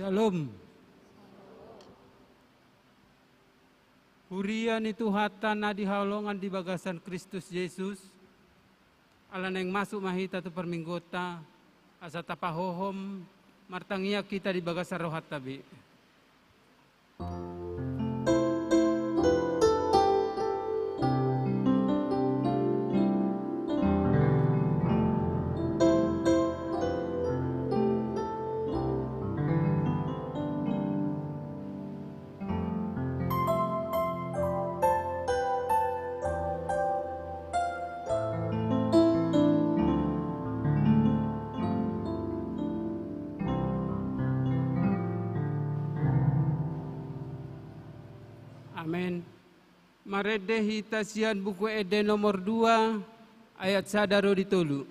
Shalom. Hurian itu hata na dihalongan di bagasan Kristus Yesus. Alan yang masuk mahita tu perminggota. Asa tapahohom martangia kita di bagasan rohat tabi. Amin. Marede hitasian buku Ede nomor 2 ayat sadaro ditolu.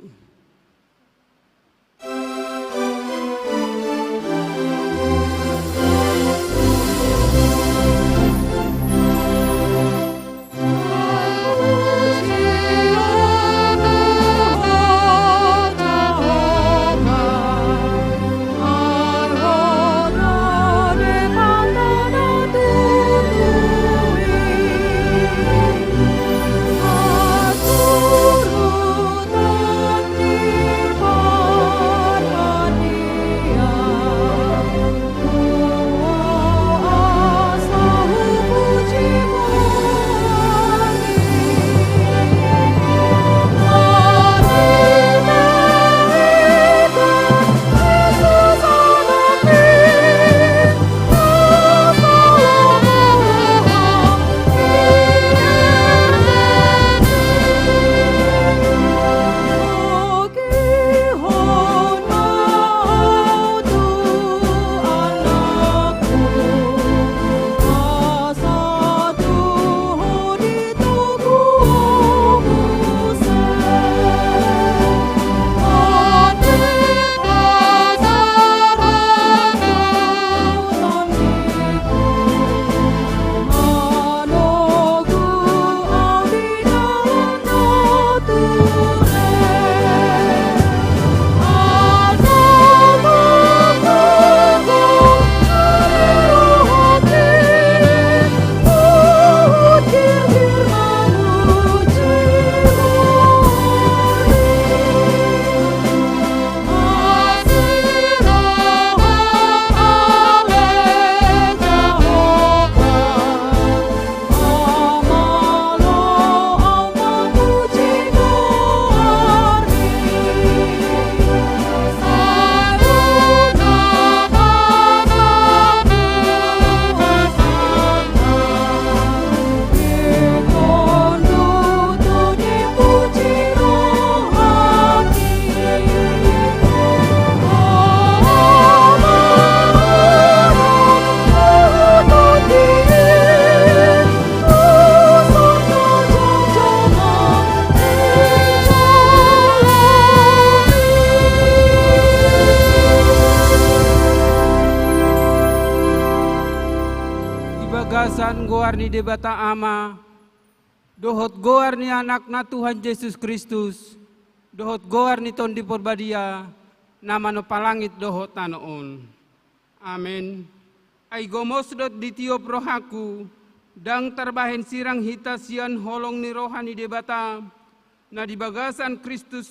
Goar ni debata ama, dohot goar ni anak na Tuhan Yesus Kristus, dohot goar ni ton di porbadia, nama no palangit dohot tanoon. Amin. Ay gomosdot di tiop rohaku, dang terbahen sirang hitasian holong ni rohani debata, na di bagasan Kristus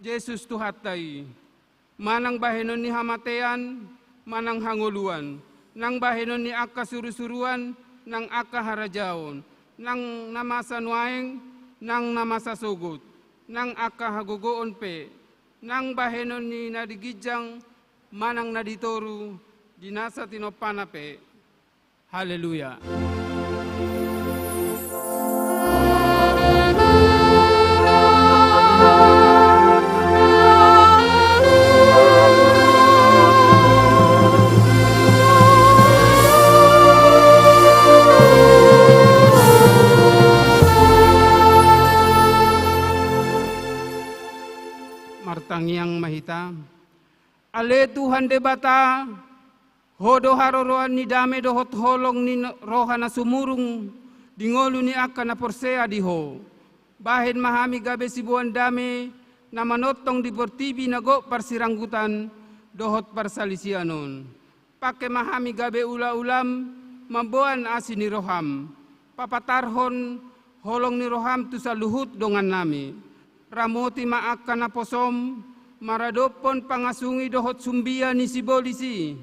Yesus tuhatai. Manang bahenon ni hamatean, manang hanguluan, nang bahenon ni akka suru-suruan, nang aka harajaon, nang namasa nuaeng, nang namasa sugut, nang aka hagogoon pe, nang bahenon ni nadigijang, manang naditoru, dinasa tinopana pe. Haleluya. Martangiang mahita, ale Tuhan debata, hodo haroroan ni dame dohot holong ni rohana sumurung, dingolu ni aka na porsea diho, bahen mahami gabe sibuan dame, na manotong di portibi na go parsiranggutan, dohot parsalisianon. Pakai mahami gabe ula-ulam, mamboan asini roham. Papatarhon holong ni roham tu saluhut dongan nami. Ramoti maakkan aposom, maradopon pangasungi dohot sumbia ni sibolisi.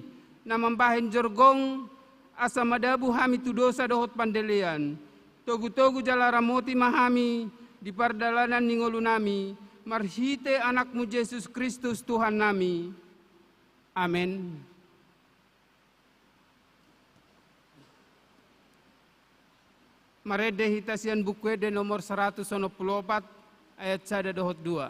Namambahin jorgong, asa madabu hami tu dosa dohot pandelian. Togu-togu jala ramoti mahami, di pardalanan ningolu nami, marhite anakmu Yesus Kristus Tuhan nami. Amin. Marede hitasian buku de nomor 194 ayat 1 dohot 2.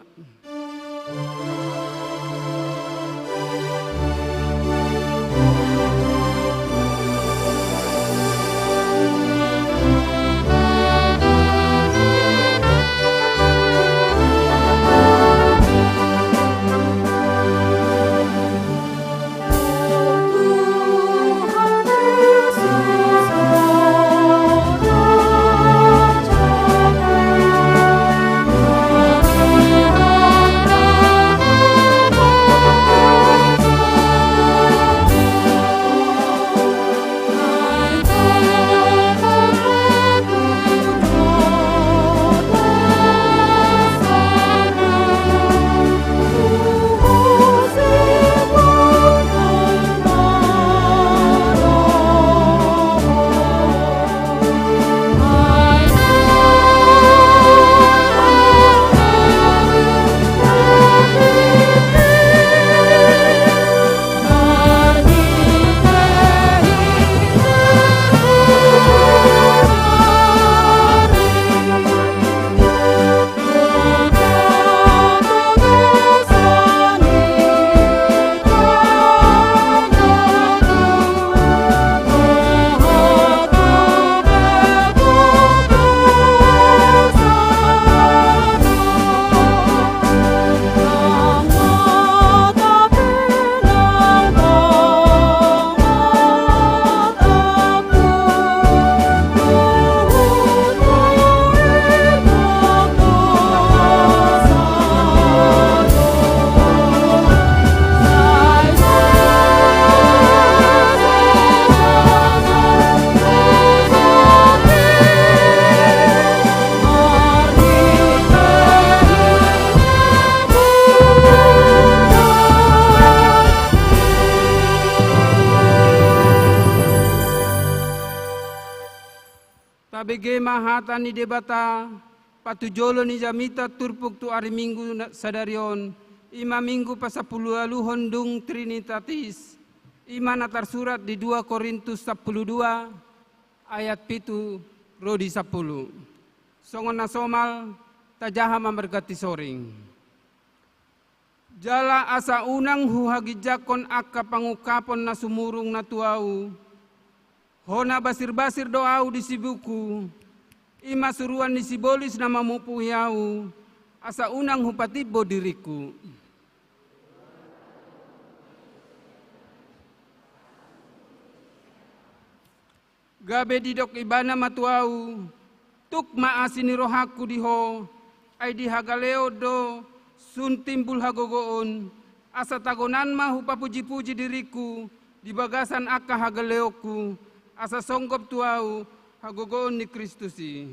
Tabege mahata ni debata patujolo ni jamita turpuk tu hari minggu sadarion ima minggu pasapulu aluhon dung trinitatis ima natar surat di 2 Korintus 12 ayat 7 rodi 10 songon nasomal tajaha memberkati soring jala asa unang huhagijakon akka pangukapon na sumurung na tuau hona basir-basir doau di sibuku, ima suruan di sibolis nama mupuyau, asa unang hupatibo diriku. Gabe didok ibana matuau, tuk maasini rohaku diho, ay di hagaleo do, sun timbul hagogoon, asa tagonan ma hupapuji-puji diriku, di bagasan akka hagaleoku, asa songgop tuau hagogoon ni Kristusi.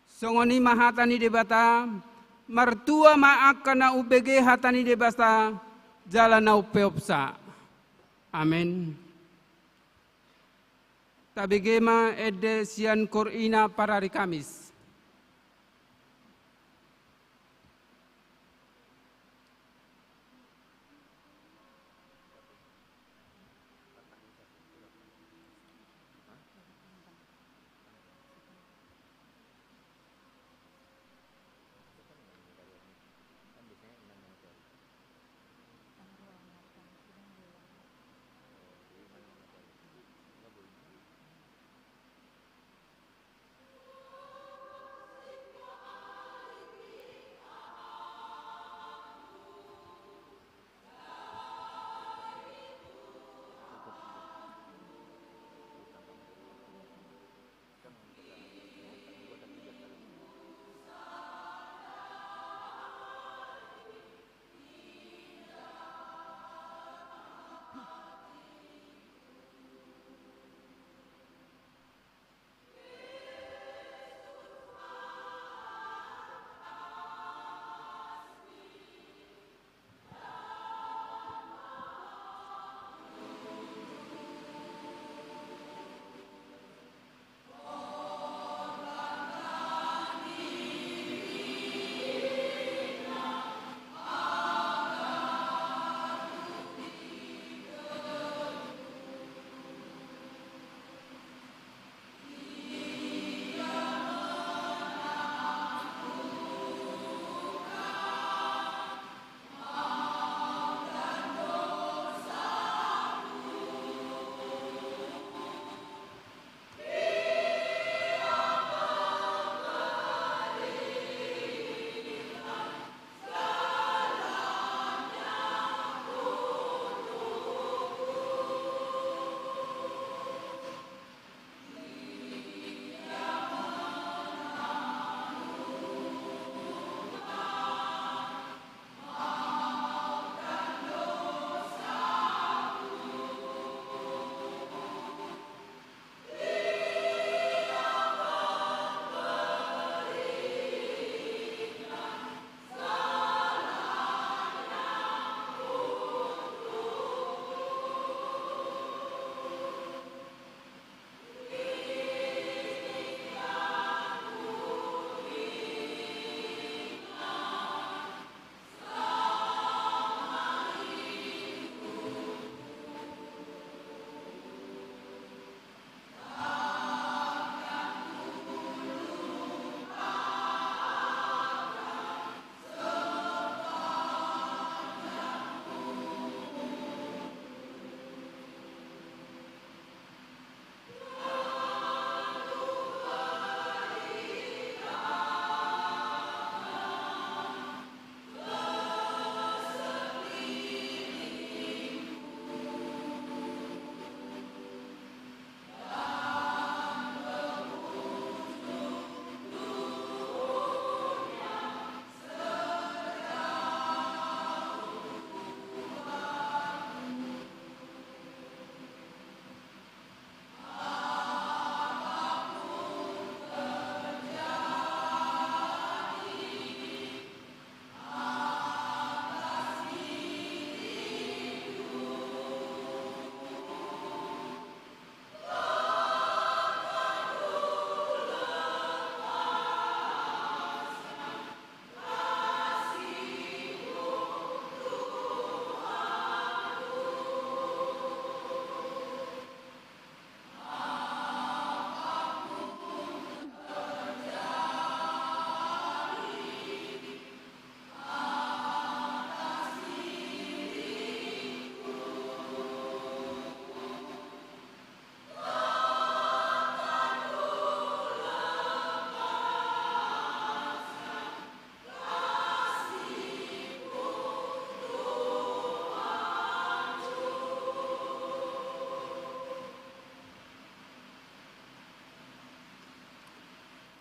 Songoni mahatani debata, martua maaka na ubege hatani debata, jala na upeopsa. Amin. Tabigema ede sian korina para hari Kamis.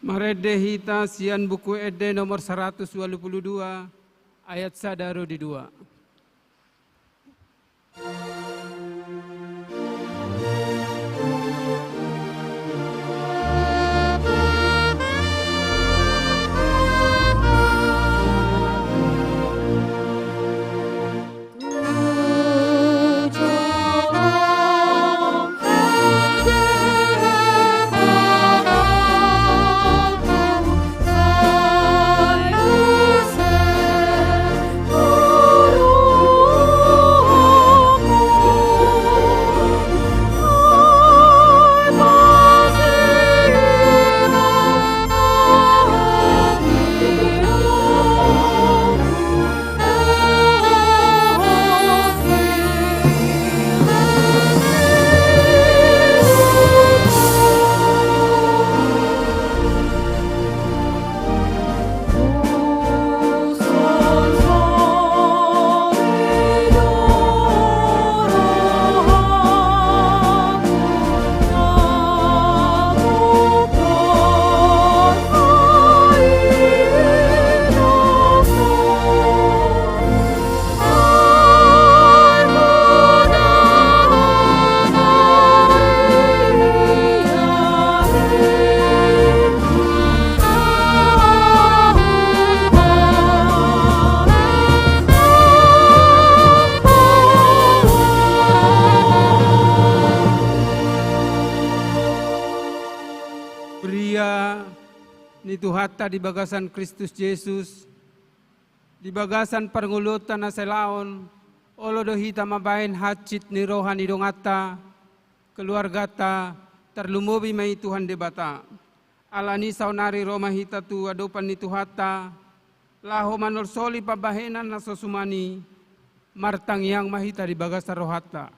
Marede hita sian buku ede nomor 122 ayat sadaro di 2. Hatta di bagasan Kristus Yesus, di bagasan perngulutan na selaon, olo do hita mabahin hacit ni rohani dongata, keluargata, terlumubi mai Tuhan debata. Alani saunari Roma hita tu adopan ni Tuhata, laho manor soli pabahenan na sosumani, martang yang mahita di bagasan rohata.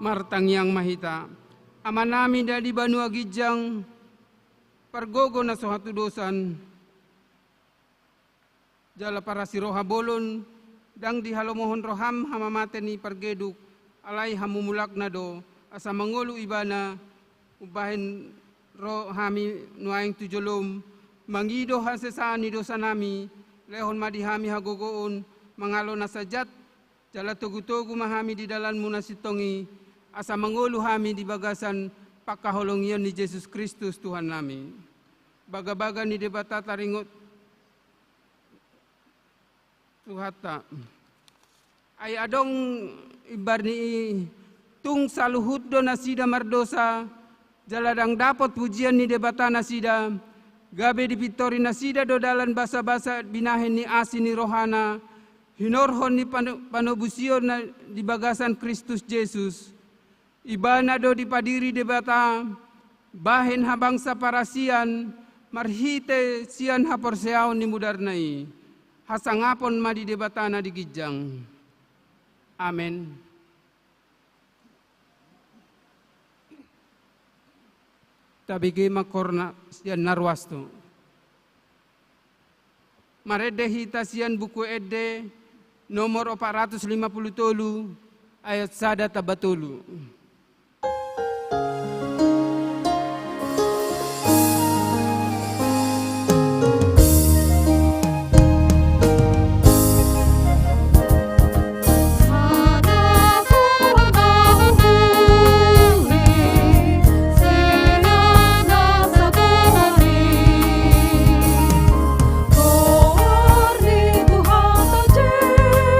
Martang yang mahita, amanami dari Banu Agijang, pergogo na suatu dosan, jala para siroha bolon, dang di halomohon roham hamamate ni pergeduk, alai hamumulak na do, asa mangolu ibana, ubahin rohami nuaing tujolom, mangido hasesaan ni dosa nami, lehon madihami hagogoon, mangalo na sajat, jala togu-togu mahami di dalan munasitongi, asa mangulu hami di bagasan pakaholongian ni Yesus Kristus Tuhan nami. Baga-baga ni debata taringot Tuhata. Ay adong ibar ni tung saluhut do nasida mardosa, jaladang dapat pujian ni debata nasida, gabe di pitori nasida do dalan basa-basa binahen ni asin ni rohana, hinorhon ni panobusion na di bagasan Kristus Yesus. Ibana do dipadiri debata, bahen habangsa parasian, marhite sian haporseaon ni mudarnai, hasangapon madi debatana di gijang. Amen. Tabigi makorna sian narwasto. Marede hita sian buku ede nomor 453 ayat sada tabatulu.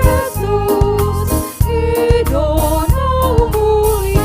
Yesus, hidup mulia.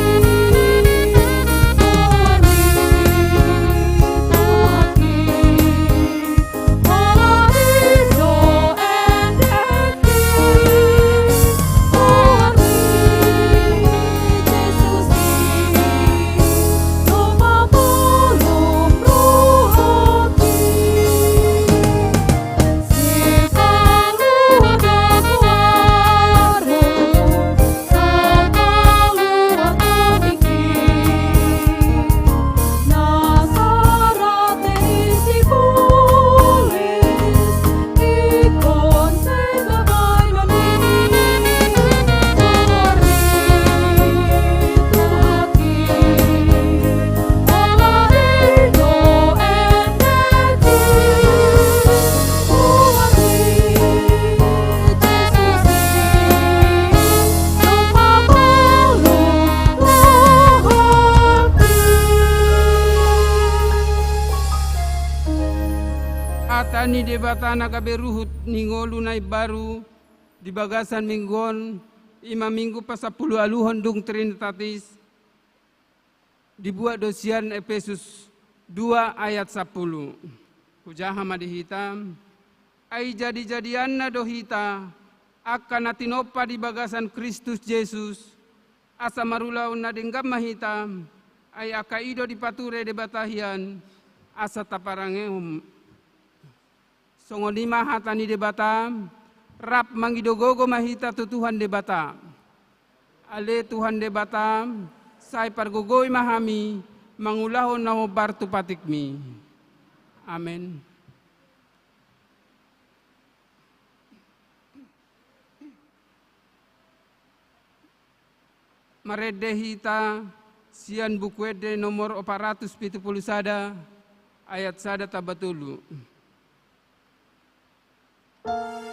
hata ni debatana kaberuhut ningolu nai baru di bagasan minggon ima minggu pasapuluh aluhon dung trinitatis dibuat dosian Efesus 2 ayat 10. Hujaha madihitam ai jadi-jadianna dohita akan natinopa di bagasan Kristus Yesus asa marulau na denggam mahitam ai akaido di pature de batahian asa taparangeum songonima hatani de batam rap mangidogogo mahita tu Tuhan de batam ale Tuhan de batam sai pargogoi mahami mangulahon na bartu patikmi. Amen. Maredehita sian bukuede nomor 470 sada ayat sada tabatulu. Oh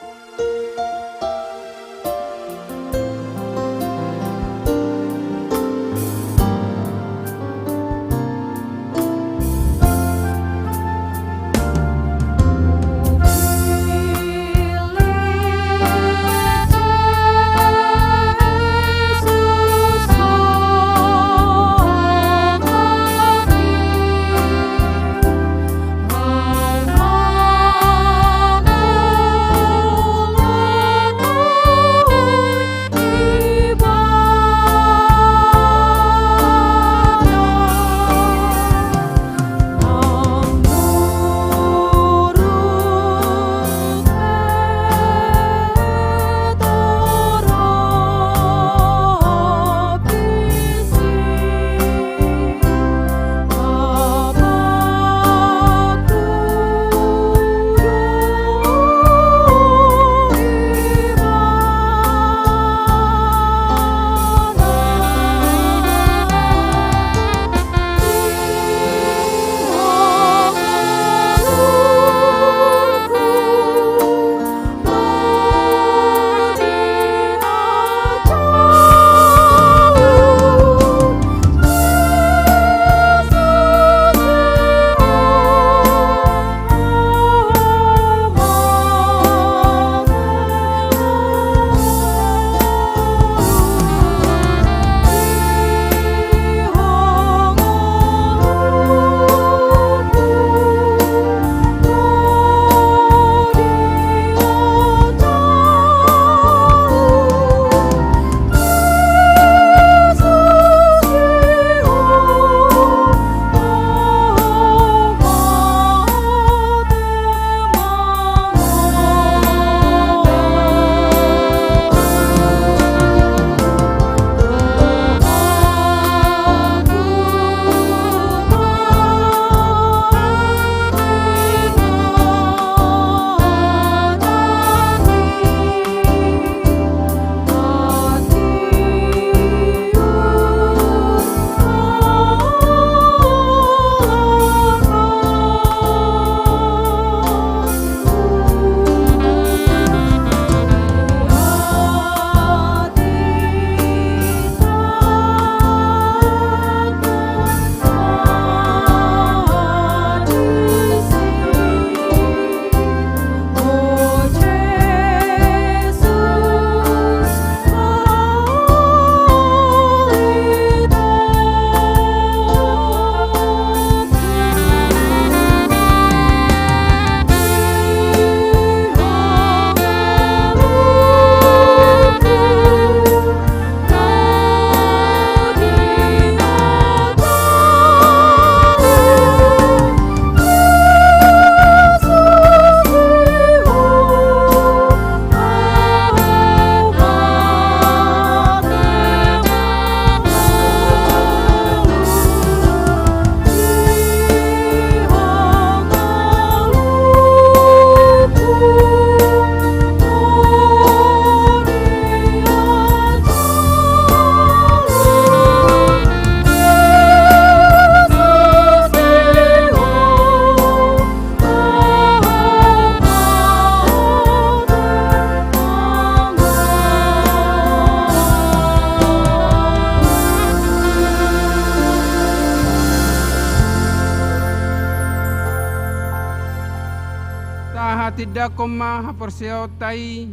Saha tidak koma haporsiao tai,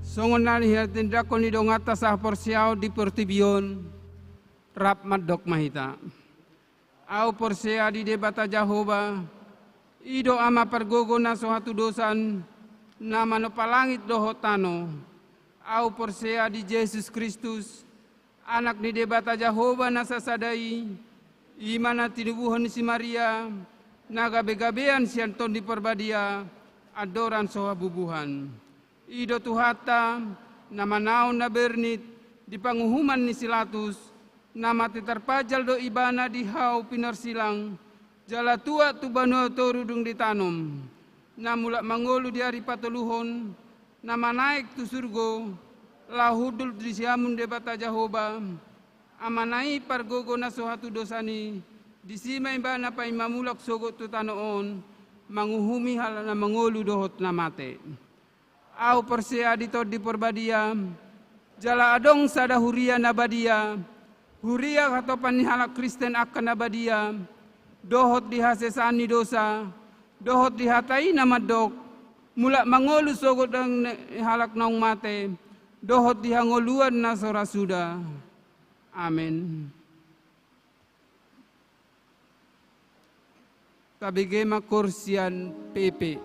songonan hiya tidak koni dongata sah porsiao di pertibion, rap madok mahita. Au porsea di debata Jehova, ido ama pergogo na suatu dosan, nama no palangit dohot tano. Au porsea di Yesus Kristus, anak di debata Jehova na sasadai, imana tinubuhan si Maria, nagabe-gabean si Anton di perbadia, adoran soha bubuhan. Ido tuhata, nama naon na bernit, di panguhuman ni Silatus, nama terpajal do ibana di hau pinarsilang, jala tua tu banu torudung ditanom, namulak mangolu di hari patuluhon, nama naik tu surgo, lahudul di siamun debata Jehova, amanai pargogo na sohatu dosani, disimay ba na pay mamulak sogot tu tanoon, manguhumi hal na mangolu dohot na mate. Au persea dito di perbadia, jala adong sada huria na badia, huria katopan ni halak Kristen akan na badia, dohot dihasesani dosa, dohot dihatai na madok, mulak mangolu sogot ang halak naong mate, dohot dihangoluan na sorasuda. Amin. Tabigema kursian PP.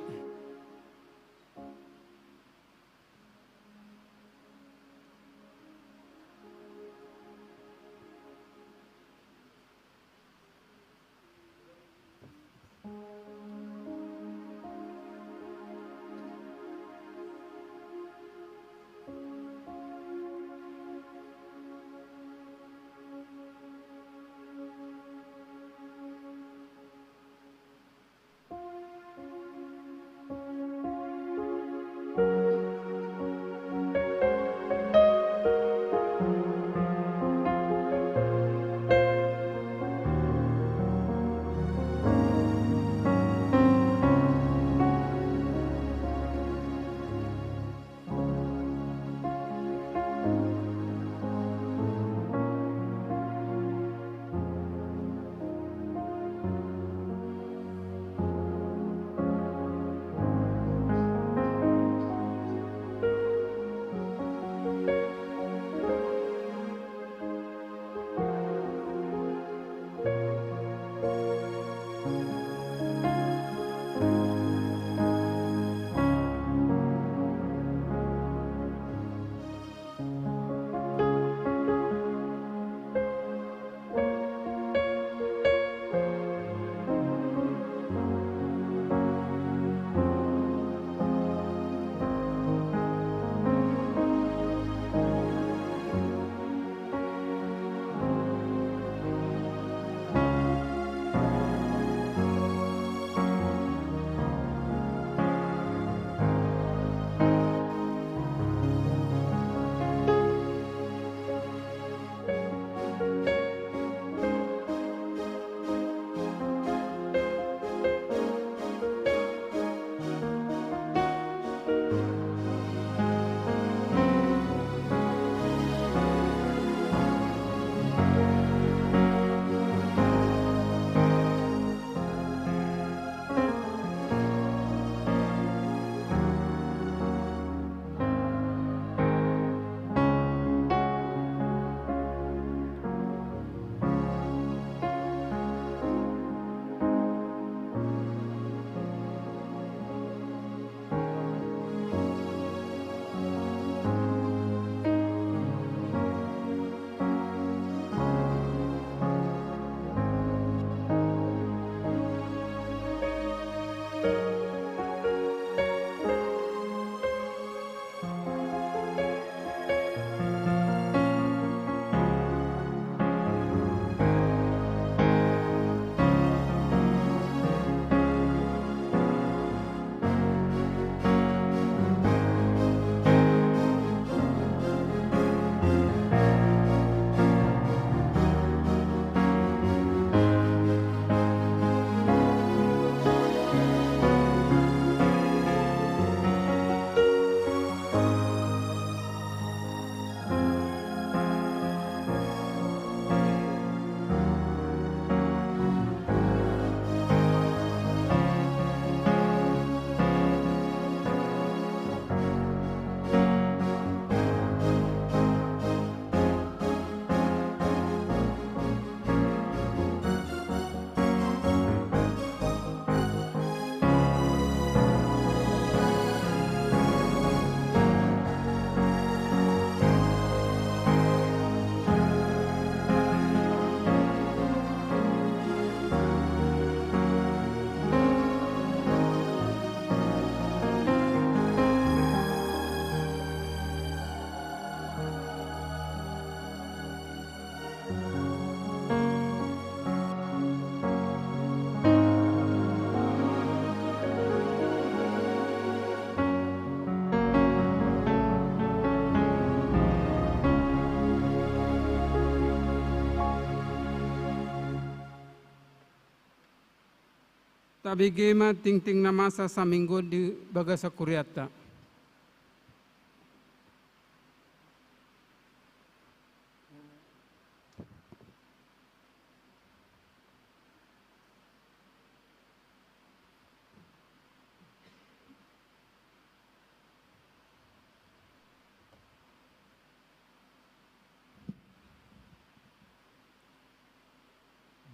Tabi gema ting-ting na masa sa minggo di baga sa kuryata.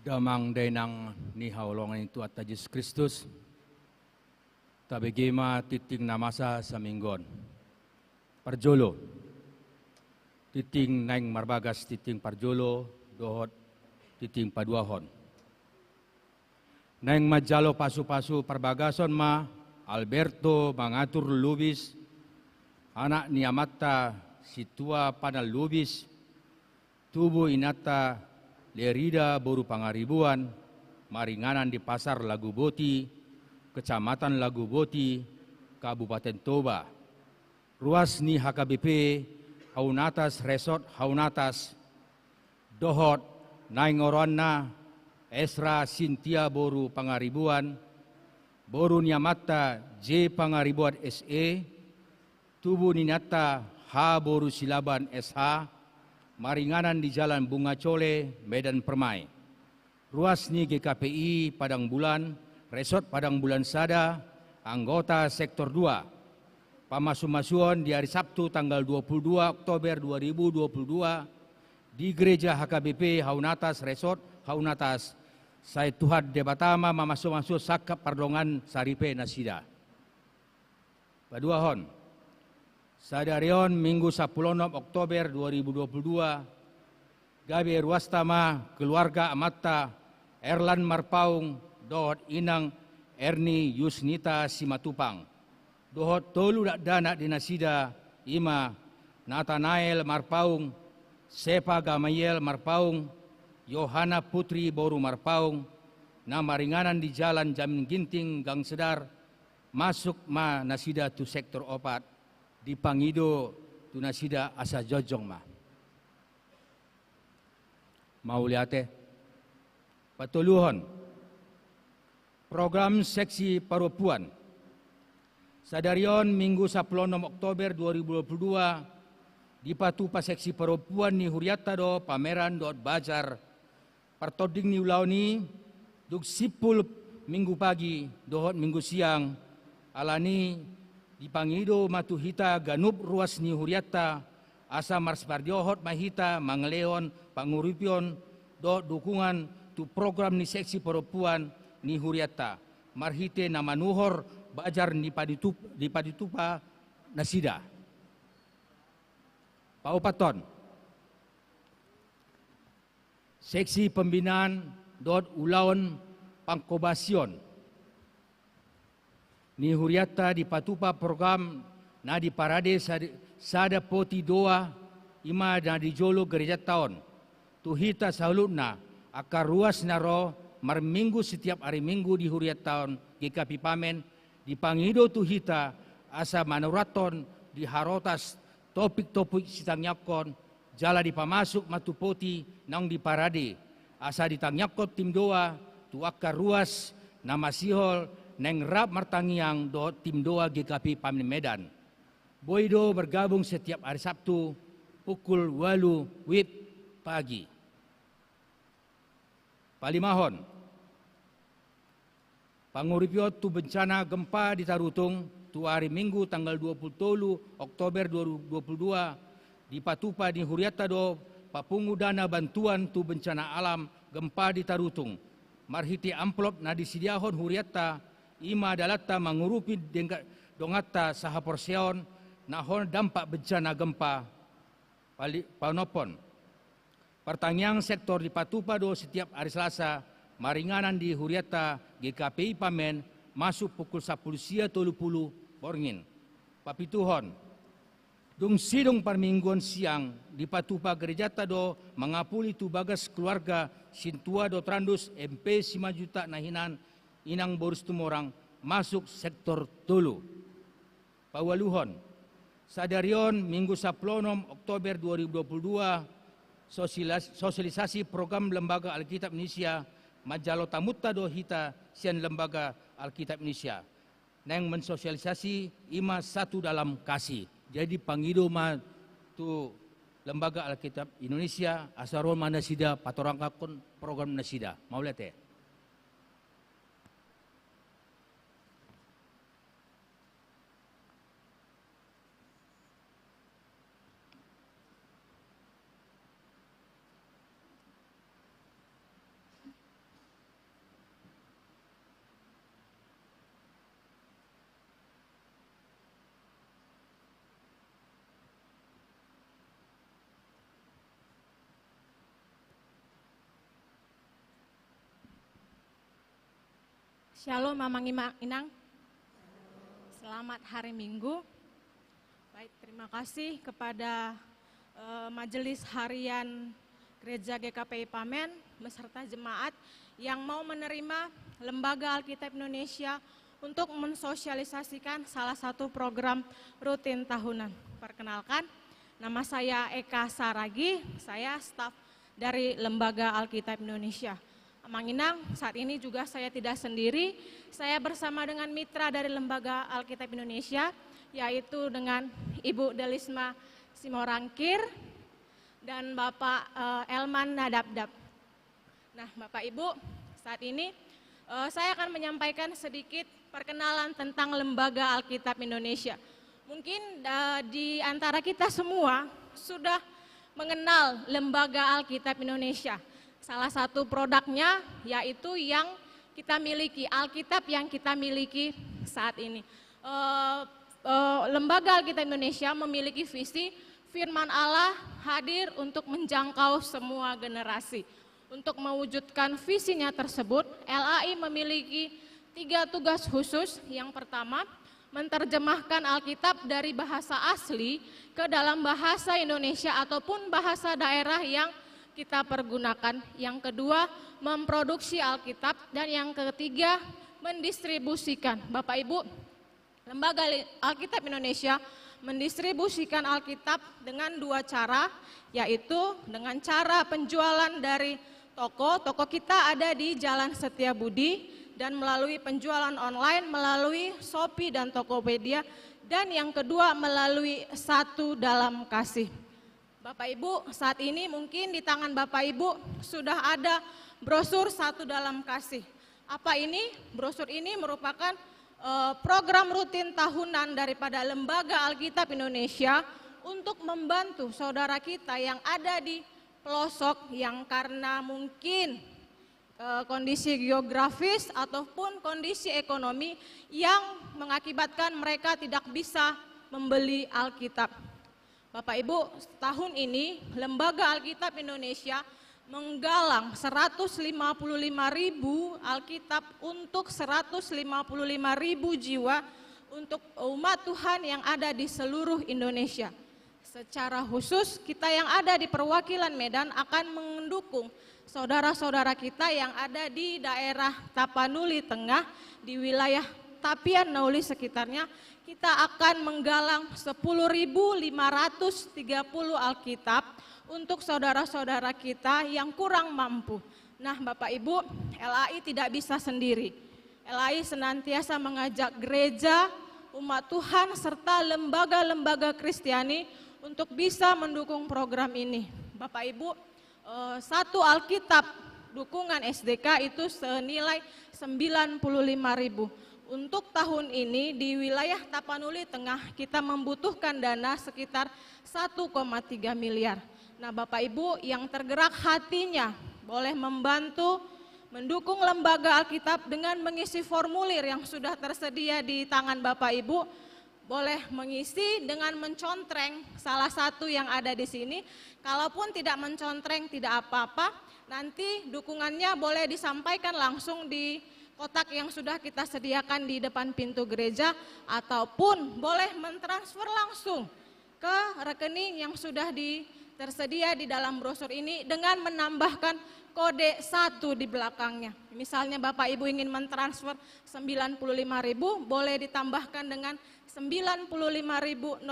Damang dainang ni haulongan itu at Yesus Kristus. Tabigima titing namasa sa minggon. Parjolo. Titing naing marbagas titing parjolo dohot titing paduahon. Naing majalo pasu-pasu parbagason ma Alberto Mangatur Lubis, anak ni Amata situa panal Lubis, tubuh inata Lerida Boru Pangaribuan, maringanan di Pasar Lagu Boti, Kecamatan Lagu Boti, Kabupaten Toba. Ruas ni HKBP Haunatas Resort Haunatas, dohot naingoronna Esra Sintia Boru Pangaribuan, Boru Niamata J Pangaribuan SE, tubuh ninata H Boru Silaban SH, maringanan di Jalan Bunga Cole, Medan Permai. Ruas ni GKPI Padang Bulan, Resort Padang Bulan Sada, anggota Sektor 2. Pamasu-masuan di hari Sabtu tanggal 22 Oktober 2022 di Gereja HKBP Haunatas Resort Haunatas. Saya Tuhan debatama mamasu-masu sakap pardongan saripe nasida. Paduahon. Sadarion Minggu 10 Oktober 2022, gabi ruastama keluarga Amata Erlan Marpaung dohot inang Erni Yusnita Simatupang, dohot tolu dana dinasida ima Nathanael Marpaung, Sepa Gamayel Marpaung, Yohana Putri Boru Marpaung, nama ringanan di Jalan Jamin Ginting Gang Sedar, masuk ma nasida tu sektor opat. Di Pangido tunasida asa jojong ma. Mauliate patuluhon program seksi perempuan sadarion Minggu 10 Oktober 2022 di patupa seksi perempuan ni Huriata do pameran dot bajar partoding ni ulauni duk sipul Minggu pagi dohot Minggu siang alani di Pangido matuhita ganup ruas ni Huriata asa marsbardiohot mahita mangleon panguripion do dukungan tu program ni seksi perempuan ni Huriata marhite na manuhor bajar di paditupa nasida. Paupaton seksi pembinaan dot ulaon pangkobasion ni Huriata di patupa program na di parade sada poti doa ima na di jolo gereja tahun tuhita saulutna akar ruas naro marminggu setiap hari minggu di Huriat tahun GKP Pamen di Pangido tuhita asa manuraton di harotas topik-topik sitangyakon jala di pamasuk matupoti nang di parade asa ditangyakon tim doa tu akar ruas nama sihol neng rap martangiang do tim doa GKP Pamen Medan. Boydo bergabung setiap hari Sabtu pukul 8 WIB pagi. Palimahon. Panguripio tu bencana gempa di Tarutung tu hari Minggu tanggal 23 Oktober 2022 di Patupa di Huriata do papungu dana bantuan tu bencana alam gempa di Tarutung. Marhiti amplop na disediahon Huriata ima dalata mengurupi dongata saha porseon nahon dampak bencana gempa panopon. Pertanyaan sektor di Patupa do setiap hari Selasa maringanan di Huriata GKPI Pamen masuk pukul 10.30 borngin. Papituhon. Dung sidung permingguan siang di Patupa gereja do mengapuli tu bagas keluarga Sintua do Trandus MP 5 juta nahinan inang borus tumorang masuk sektor tulu. Pawaluhon. Sadarion Minggu 10 Oktober 2022 sosialisasi program Lembaga Alkitab Indonesia Majalota mutta do hita sian lembaga Alkitab Indonesia nang mensosialisasi ima satu dalam kasih. Jadi pangido ma tu lembaga Alkitab Indonesia asaron mana sida patorangkakon program nasida. Mau lihat ya? Shalom Mamang Inang, selamat hari Minggu. Baik, terima kasih kepada Majelis Harian Gereja GKPI Pamen beserta jemaat yang mau menerima Lembaga Alkitab Indonesia untuk mensosialisasikan salah satu program rutin tahunan. Perkenalkan, nama saya Eka Saragi, saya staf dari Lembaga Alkitab Indonesia. Mang Inang, saat ini juga saya tidak sendiri, saya bersama dengan mitra dari Lembaga Alkitab Indonesia, yaitu dengan Ibu Delisma Simorangkir dan Bapak Elman Nadabdab. Nah, Bapak Ibu, saat ini saya akan menyampaikan sedikit perkenalan tentang Lembaga Alkitab Indonesia. Mungkin di antara kita semua sudah mengenal Lembaga Alkitab Indonesia. Salah satu produknya yaitu yang kita miliki, Alkitab yang kita miliki saat ini. Lembaga Alkitab Indonesia memiliki visi firman Allah hadir untuk menjangkau semua generasi. Untuk mewujudkan visinya tersebut, LAI memiliki 3 tugas khusus. Yang pertama, menerjemahkan Alkitab dari bahasa asli ke dalam bahasa Indonesia ataupun bahasa daerah yang kita pergunakan. Yang kedua, memproduksi Alkitab, dan yang ketiga, mendistribusikan. Bapak Ibu, Lembaga Alkitab Indonesia mendistribusikan Alkitab dengan 2 cara, yaitu dengan cara penjualan dari toko. Toko kita ada di Jalan Setiabudi, dan melalui penjualan online melalui Shopee dan Tokopedia, dan yang kedua melalui Satu Dalam Kasih. Bapak Ibu, saat ini mungkin di tangan Bapak Ibu sudah ada brosur Satu Dalam Kasih. Apa ini? Brosur ini merupakan program rutin tahunan daripada Lembaga Alkitab Indonesia untuk membantu saudara kita yang ada di pelosok yang karena mungkin kondisi geografis ataupun kondisi ekonomi yang mengakibatkan mereka tidak bisa membeli Alkitab. Bapak Ibu, tahun ini Lembaga Alkitab Indonesia menggalang 155.000 Alkitab untuk 155.000 jiwa untuk umat Tuhan yang ada di seluruh Indonesia. Secara khusus kita yang ada di perwakilan Medan akan mendukung saudara-saudara kita yang ada di daerah Tapanuli Tengah, di wilayah Tapian Nauli sekitarnya. Kita akan menggalang 10.530 Alkitab untuk saudara-saudara kita yang kurang mampu. Nah, Bapak Ibu, LAI tidak bisa sendiri. LAI senantiasa mengajak gereja, umat Tuhan, serta lembaga-lembaga Kristiani untuk bisa mendukung program ini. Bapak Ibu, satu Alkitab dukungan SDK itu senilai 95.000. Untuk tahun ini di wilayah Tapanuli Tengah kita membutuhkan dana sekitar 1,3 miliar. Nah, Bapak Ibu yang tergerak hatinya boleh membantu mendukung Lembaga Alkitab dengan mengisi formulir yang sudah tersedia di tangan Bapak Ibu. Boleh mengisi dengan mencontreng salah satu yang ada di sini. Kalaupun tidak mencontreng tidak apa-apa, nanti dukungannya boleh disampaikan langsung di kotak yang sudah kita sediakan di depan pintu gereja, ataupun boleh mentransfer langsung ke rekening yang sudah tersedia di dalam brosur ini dengan menambahkan kode 1 di belakangnya. Misalnya Bapak Ibu ingin mentransfer 95.000, boleh ditambahkan dengan 95.001,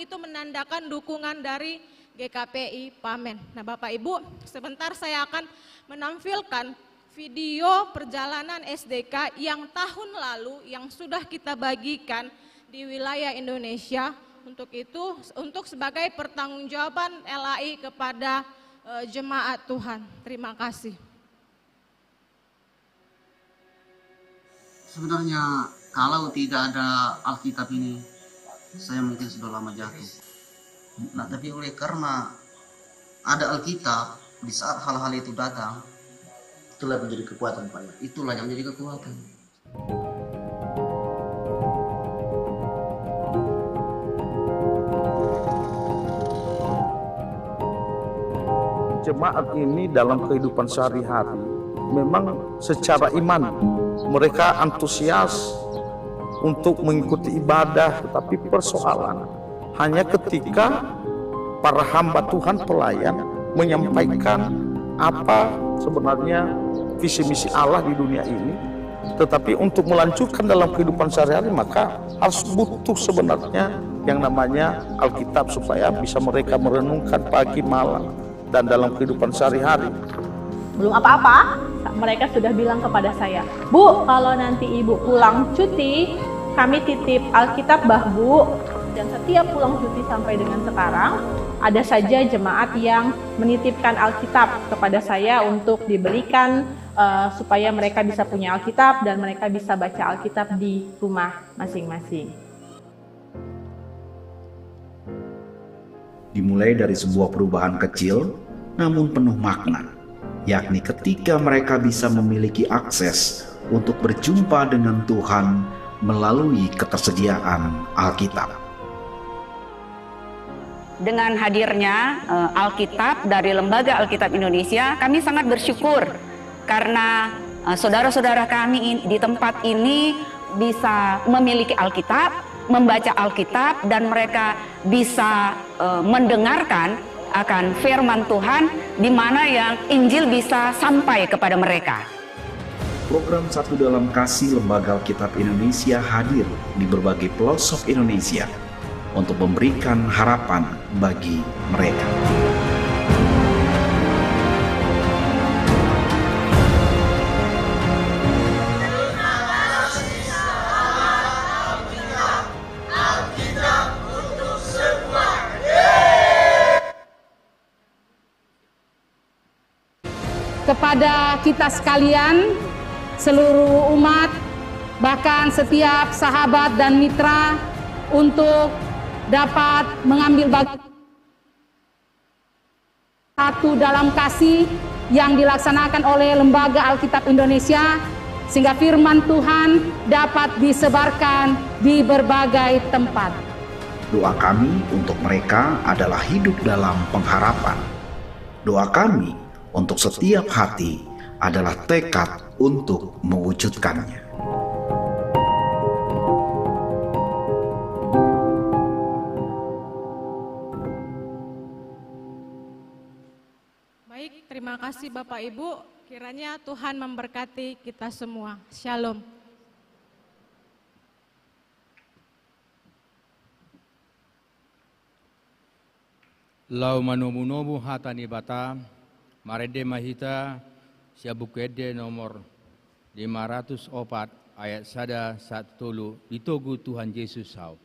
itu menandakan dukungan dari GKPI Pamen. Nah, Bapak Ibu, sebentar saya akan menampilkan video perjalanan SDK yang tahun lalu yang sudah kita bagikan di wilayah Indonesia. Untuk itu, untuk sebagai pertanggungjawaban LAI kepada jemaat Tuhan. Terima kasih. Sebenarnya kalau tidak ada Alkitab ini, saya mungkin sudah lama jatuh. Nah, tapi oleh karena ada Alkitab, di saat hal-hal itu datang, itulah menjadi kekuatan, Pak. Itulah yang menjadi kekuatan. Jemaat ini dalam kehidupan sehari-hari memang secara iman mereka antusias untuk mengikuti ibadah, tetapi persoalan hanya ketika para hamba Tuhan pelayan menyampaikan apa sebenarnya visi misi Allah di dunia ini, tetapi untuk melanjutkan dalam kehidupan sehari-hari maka harus butuh sebenarnya yang namanya Alkitab supaya bisa mereka merenungkan pagi malam dan dalam kehidupan sehari-hari. Belum apa-apa, mereka sudah bilang kepada saya, Bu, kalau nanti Ibu pulang cuti, kami titip Alkitab Bah Bu. Dan setiap pulang cuti sampai dengan sekarang, ada saja jemaat yang menitipkan Alkitab kepada saya untuk diberikan supaya mereka bisa punya Alkitab dan mereka bisa baca Alkitab di rumah masing-masing. Dimulai dari sebuah perubahan kecil, namun penuh makna, yakni ketika mereka bisa memiliki akses untuk berjumpa dengan Tuhan melalui ketersediaan Alkitab. Dengan hadirnya Alkitab dari Lembaga Alkitab Indonesia, kami sangat bersyukur karena saudara-saudara kami di tempat ini bisa memiliki Alkitab, membaca Alkitab, dan mereka bisa mendengarkan akan firman Tuhan, di mana yang Injil bisa sampai kepada mereka. Program Satu Dalam Kasih Lembaga Alkitab Indonesia hadir di berbagai pelosok Indonesia untuk memberikan harapan bagi mereka. Kepada kita sekalian, seluruh umat, bahkan setiap sahabat dan mitra untuk dapat mengambil bagian Satu Dalam Kasih yang dilaksanakan oleh Lembaga Alkitab Indonesia, sehingga firman Tuhan dapat disebarkan di berbagai tempat. Doa kami untuk mereka adalah hidup dalam pengharapan. Doa kami untuk setiap hati adalah tekad untuk mewujudkannya. Baik, terima kasih Bapak Ibu. Kiranya Tuhan memberkati kita semua. Shalom. Lau manomu hatani bata, marede mahita, siabukede nomor 504 ayat 1 ditogu Tuhan Yesus sau.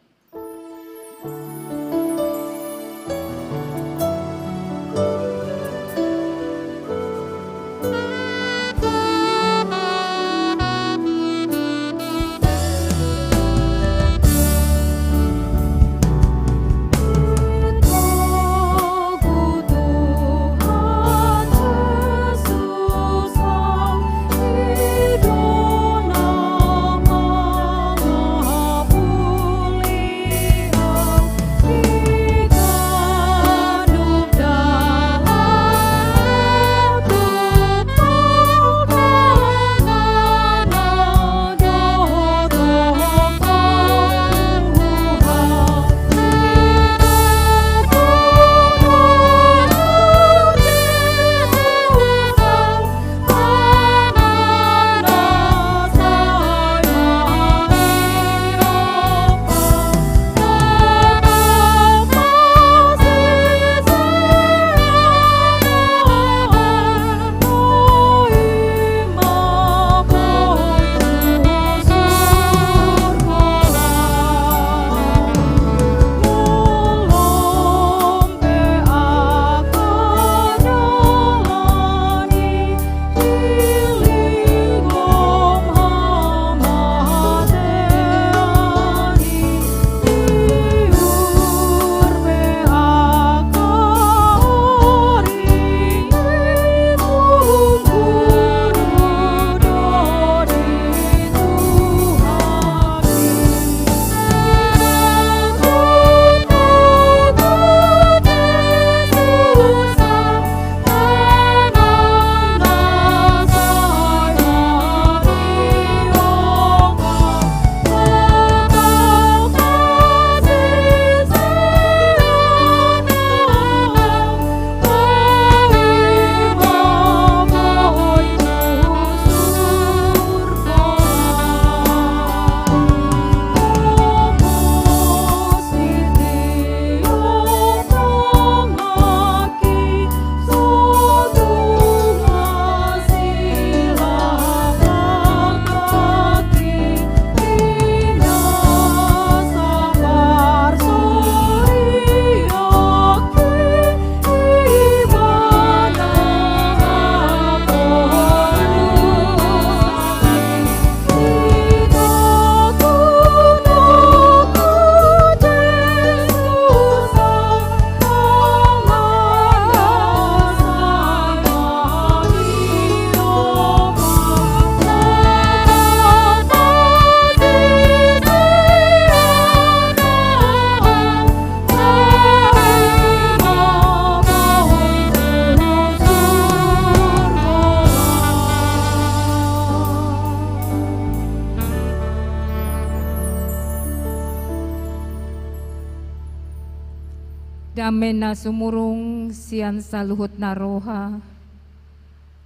Damena sumurung sian saluhut naroha,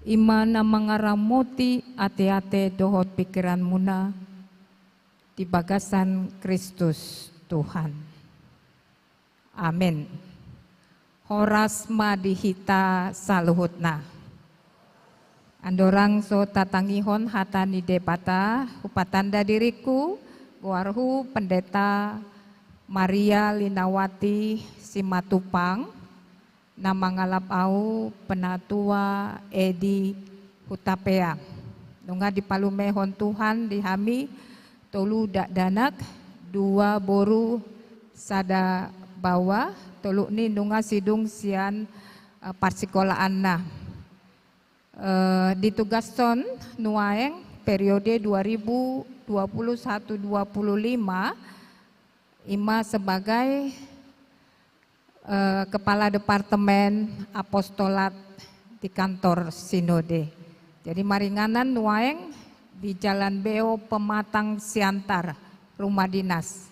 imana mangaramoti ate-ate dohot pikiran muna, di bagasan Kristus Tuhan. Amin. Horas madihita saluhutna. Andorang so tatangihon hatani debata, hupatanda diriku, guarhu pendeta Maria Linawati Simatupang, nama ngalap au penatua Edi Hutapea. Nunga dipalumehon Tuhan dihami tolu dak danak, dua boru sada bawa, tolu ni nunga sidung sian parsikolaanna. Ditugaskan nuaeng periode 2021-25 Ima sebagai Kepala Departemen Apostolat di kantor Sinode. Jadi maringanan nuaeng di Jalan Beo Pematang Siantar, rumah dinas.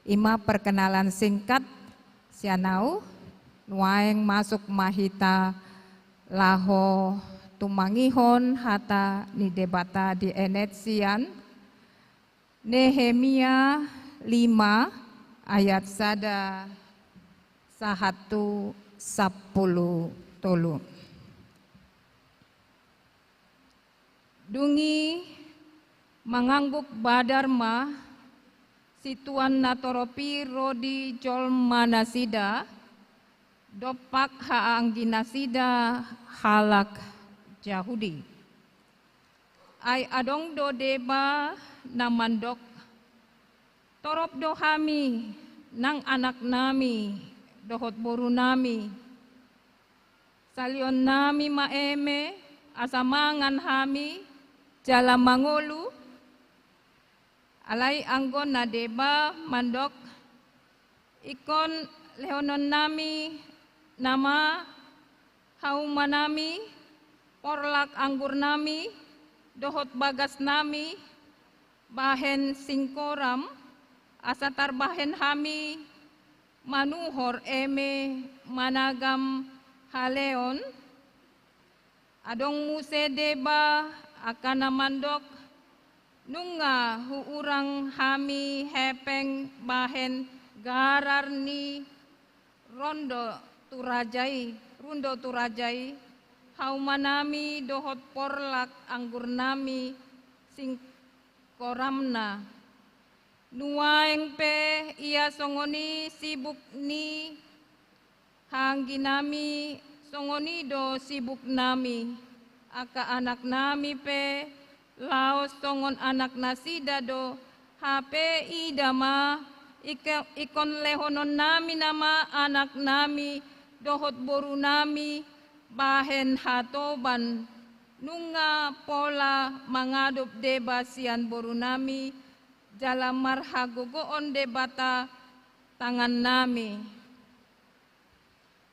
Ima perkenalan singkat sianau nuaeng masuk mahita laho tumangihon hata ni debata di enetsian Nehemia 5 ayat 1-10 tolu. Dungi mangangguk badarma situan natoropi rodi jol manasida dopak haangginasida halak Yahudi. Ai adong do deba namandok torop dohami nang anak nami dohot boru nami salion nami maeme asamangan hami jala mangolu alai anggon na deba mandok ikon lehonon nami nama haumanami porlak anggur nami, dohot bagas nami, bahen singkoram, asatar bahen hami, manuhor eme managam haleon, adong muse deba akana mandok, nunga huurang hami hepeng bahen gararni rundo turajai, haumanami dohot porlak anggur nami sing koramna nuaeng pe ia songoni sibuk ni hanggi nami songoni do sibuk nami aka anak nami pe laos songon anak nasida do hape idama ikon lehonon nami nama anak nami dohot boru nami bahen hatoban nunga pola mangadop deba sian boru nami jala marhagogoon debata tangan nami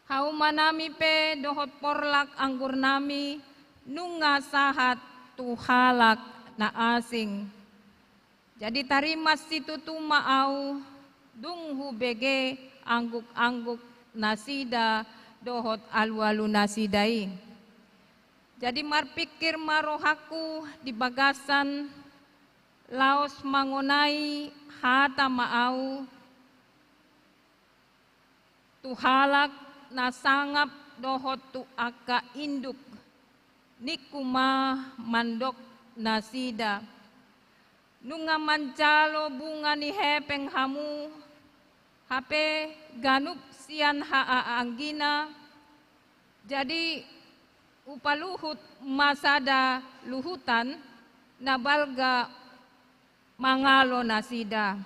haumanami pe dohot porlak anggur nami nunga sahat tuhalak na asing jadi tarimas situ tumaau dunghu bege angguk-angguk nasida dohot alu-alu nasidai. Jadi marpikir marohaku di bagasan laos mangonai hata maau tuhalak nasangap dohot tu aka induk nikuma mandok nasida nunga mancalo bunga ni hepeng hamu hape ganup sian anggina jadi upaluhut masada luhutan nabalga mangalo nasida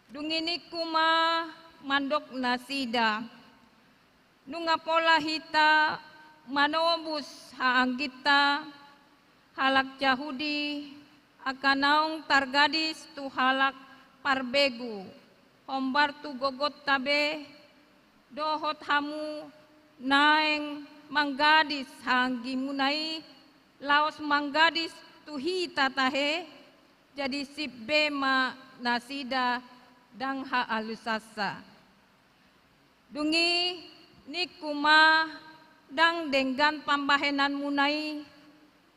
dungini kuma mandok nasida nunga pola hita manobus haanggita halak Yahudi akanaung targadis tu halak parbegu hombar tu gogot tabe dohot hamu naeng manggadis hanggi munai laos manggadis tuhi tatahe jadi sibema nasida dang ha alusasa Dungi nikuma dang dengan pambahenan munai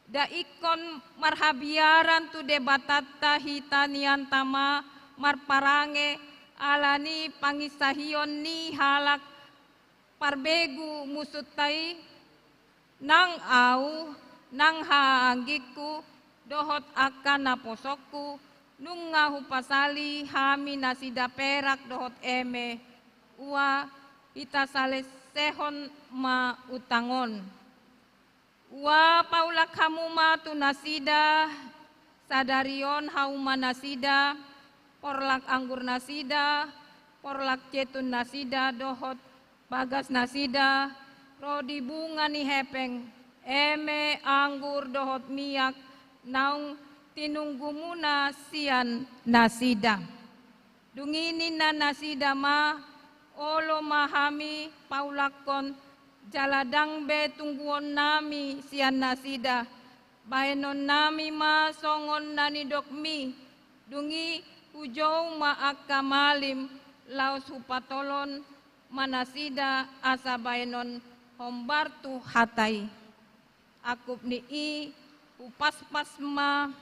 da ikon marhabiaran tu debatata hitanian tama marparange alani pangisahion ni halak parbegu musutai nang au nang haanggiku dohot akan naposokku nunga hupasali hami nasida perak dohot eme ua ita sales sehon ma utangon ua paulak hamuma tu nasida sadarion hauma nasida porlak anggur nasida porlak cetun nasida dohot bagas nasida rodi bunga ni hepeng eme anggur dohot miyak naung tinunggumuna sian nasida dungini na nasida ma olo mahami paulakon jaladang be tungguon nami sian nasida baenon nami ma songon nani dokmi dungi ujou ma akamalim laos hupatolon manasida asa baenon hombartu hatai akup ni i upas-pas ma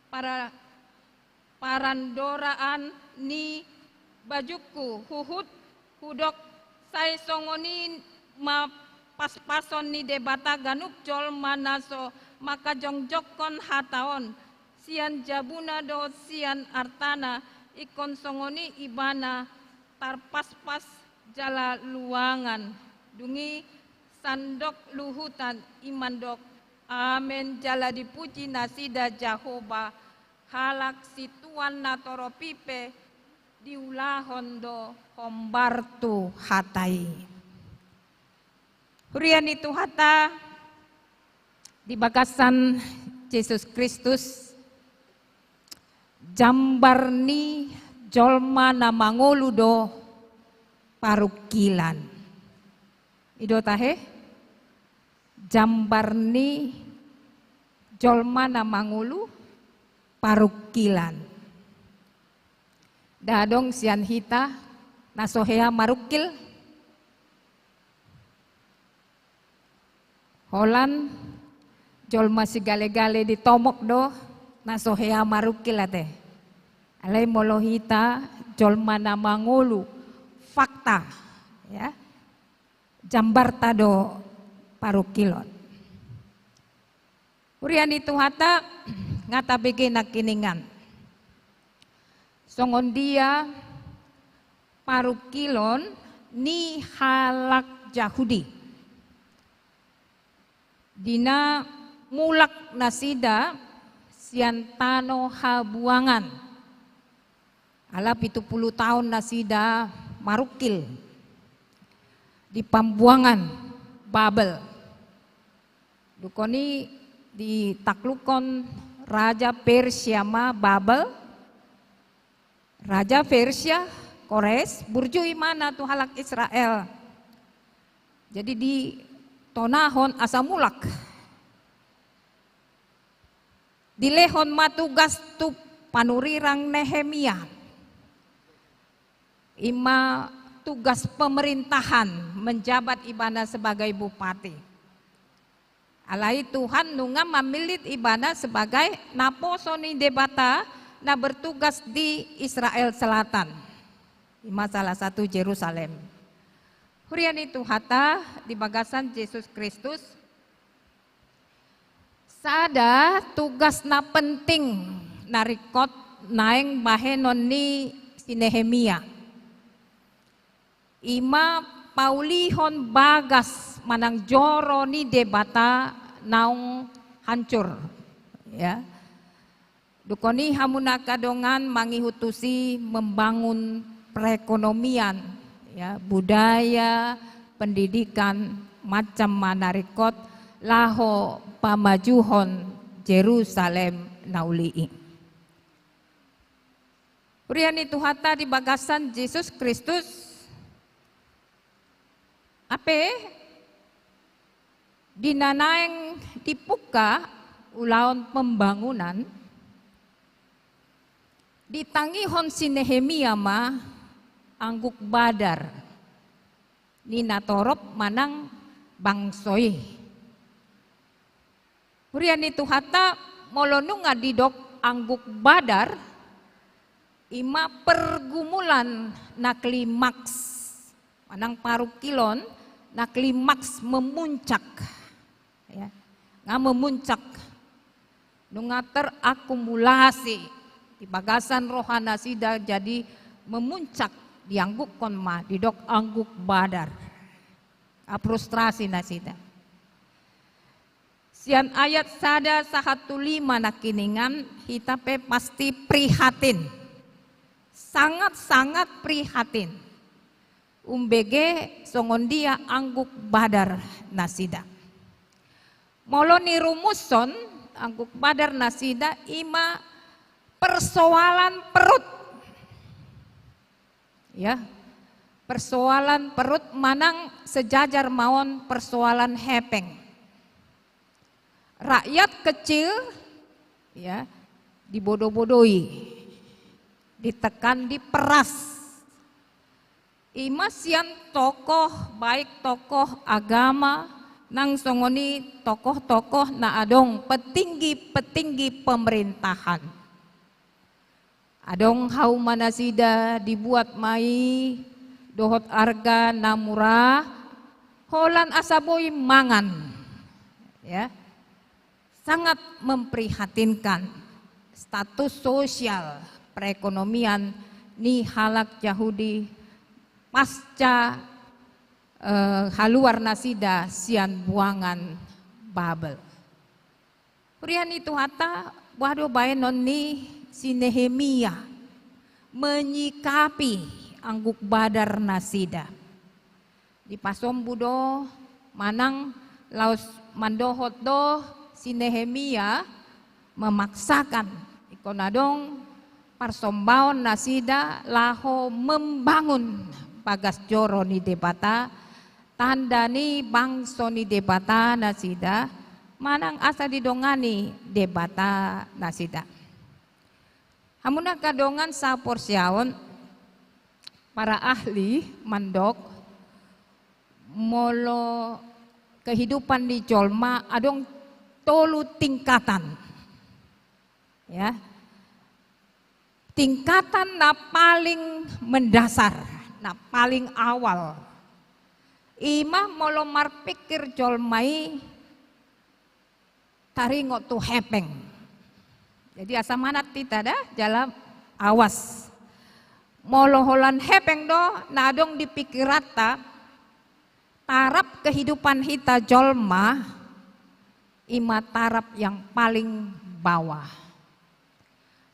para parandoraan ni bajuku huhut hudok sai songoni ma pas-pason ni debata ganup jol manaso maka jongjokon hataon sian jabuna do sian artana ikon songoni ibana tarpas-pas jala luangan dungi sandok luhutan imandok amen jala dipuji nasida Jahoba halak situan natoro pipe diulahondo hombartu hatai. Hurian itu hata di bagasan Yesus Kristus jambarni jolma na mangoludo parukilan. Ido tahe jambarni jolma na mangulu parukilan. Dadong sian hita nasohea marukil holan jolma si gale-gale ditomok do nasohea marukil ate alai molohita jolma na mangulu fakta ya jambar tado parukilon urian itu hata ngata bikin nakiningan songon dia parukilon ni halak Yahudi dina mulak nasida siantano habuangan ala 70 tahun nasida marukil di pambuangan Babel dukoni ditaklukon Raja Persia ma Babel Raja Persia, Kores, burjui mana tuh halak Israel. Jadi di tonahon asamulak. Dilehon matugas tu panurirang Nehemia. Ima tugas pemerintahan menjabat ibana sebagai bupati. Alai Tuhan nunga mamilit ibana sebagai naposoni debata na bertugas di Israel Selatan, di salah satu Yerusalem. Hurian itu hata di bagasan Yesus Kristus, sada tugas na penting narikot naeng bahenon ni si Nehemia. Ima paulihon bagas manang joro ni debata naung hancur, ya. Dukoni hamuna kadongan mangihutusi membangun perekonomian, ya, budaya, pendidikan, macam manarikot laho pamajuhon Jerusalem naulii. Urian itu hata di bagasan Yesus Kristus ape dinanaeng dipuka ulaon pembangunan ditangihon si Nehemia ma angguk badar nina torop manang bangsoi. Hurian itu hata molonunga didok angguk badar ima pergumulan na klimaks manang paru kilon na klimaks memuncak ya, nga memuncak nunga terakumulasi di bagasan rohana sida jadi memuncak diangguk konma didok angguk badar frustrasi nasida. Sian ayat sada 105 nakiningan hitape pasti prihatin, sangat-sangat prihatin. Umbege songondia angguk badar nasida. Moloni rumuson angguk badar nasida ima persoalan perut. Ya, persoalan perut manang sejajar mawon persoalan hepeng. Rakyat kecil ya dibodoh-bodohi, ditekan, diperas. Imasian tokoh baik tokoh agama nang songoni tokoh-tokoh na adong petinggi-petinggi pemerintahan. Adong hau manasida dibuat mai dohot arga namurah holan asaboy mangan ya. Sangat memprihatinkan status sosial perekonomian ni halak Yahudi pasca haluar nasida sian buangan Babel. Purian itu hata wado baenon ni si Nehemia menyikapi angguk badar nasida. Di pasom budo manang laus mandohot do si Nehemia memaksakan ikonadong parsombaon nasida laho membangun bagas joro ni debata tanda ni bangso ni debata nasida manang asa didongani debata nasida. Hamuna kadongan sa porsyaon para ahli mandok molo kehidupan di jolma adong tolu tingkatan ya, tingkatan na paling mendasar na paling awal ima molo marpikir jolmai taringo tu hepeng. Jadi asa manat tita dah jalan awas molo holan hepeng do nadong dipikirata tarap kehidupan hita jolma ima tarap yang paling bawah.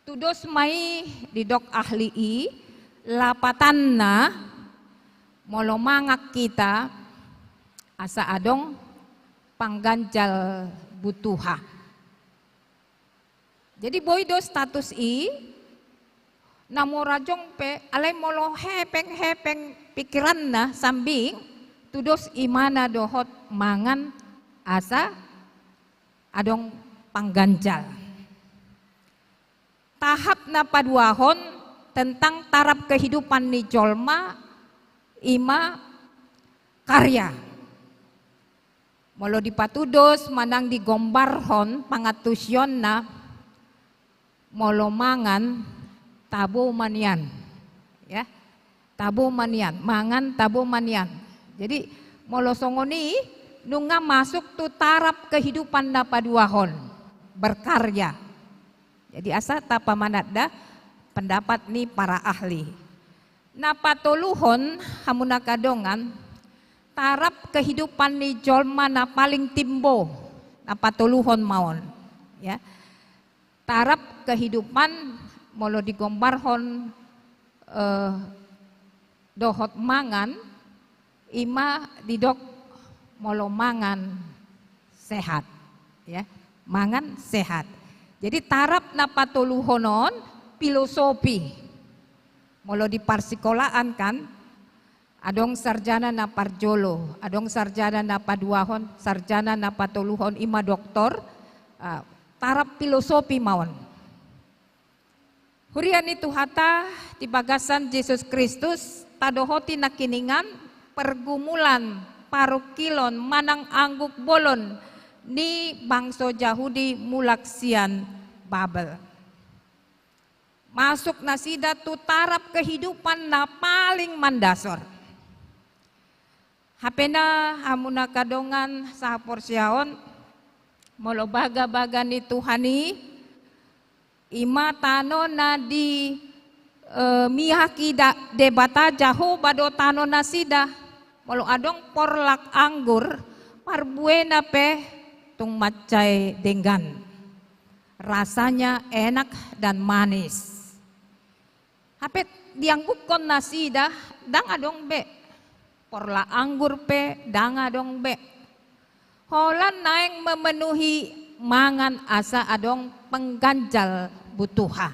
Tudos mai didok ahli i lapatanna molo mangak kita asa adong pangganjal butuha. Jadi boydo status i namorajong pe alay molo hepeng pikiran na sambing tudos imana dohot mangan asa adong pangganjal. Tahap na paduahon tentang tarap kehidupan ni jolma ima karya. Molo dipatudos manang digombarhon pangatusyon na molo mangan tabo manian. Ya. Tabo manian, mangan tabo manian. Jadi molo songoni nunga masuk tu tarap kehidupan na paduahon berkarya. Jadi asa tapa manada pendapat ni para ahli. Na patuluhon hamuna kadongan tarap kehidupan ni jolma na paling timbo na patuluhon maon ya. Tarap kehidupan molo digombarhon dohot mangan ima didok molo mangan sehat ya, mangan sehat. Jadi tarap na patuluhonon filosofi molo di parsikolaan kan adong sarjana na parjolo, adong sarjana na paduahon, sarjana na patuluhon ima doktor, tarap filosofi mawon. Hurian itu hata di bagasan Yesus Kristus tadohoti na kiningan pergumulan parukilon manang angguk bolon ni bangsa Yahudi mulaksian Babel. Masuk nasida tu tarap kehidupan na paling mandasor. Hapena hamuna kadongan sa porsyaon molo baga-baga ni Tuhani ima tano na di mihaki debata jaho bado tano nasida molo adong porlak anggur parbuena pe tung macai denggan. Rasanya enak dan manis. Hapet dianggukon nasida dang adong be porla anggur pe dang adong be holan naeng memenuhi mangan asa adong pengganjal butuha.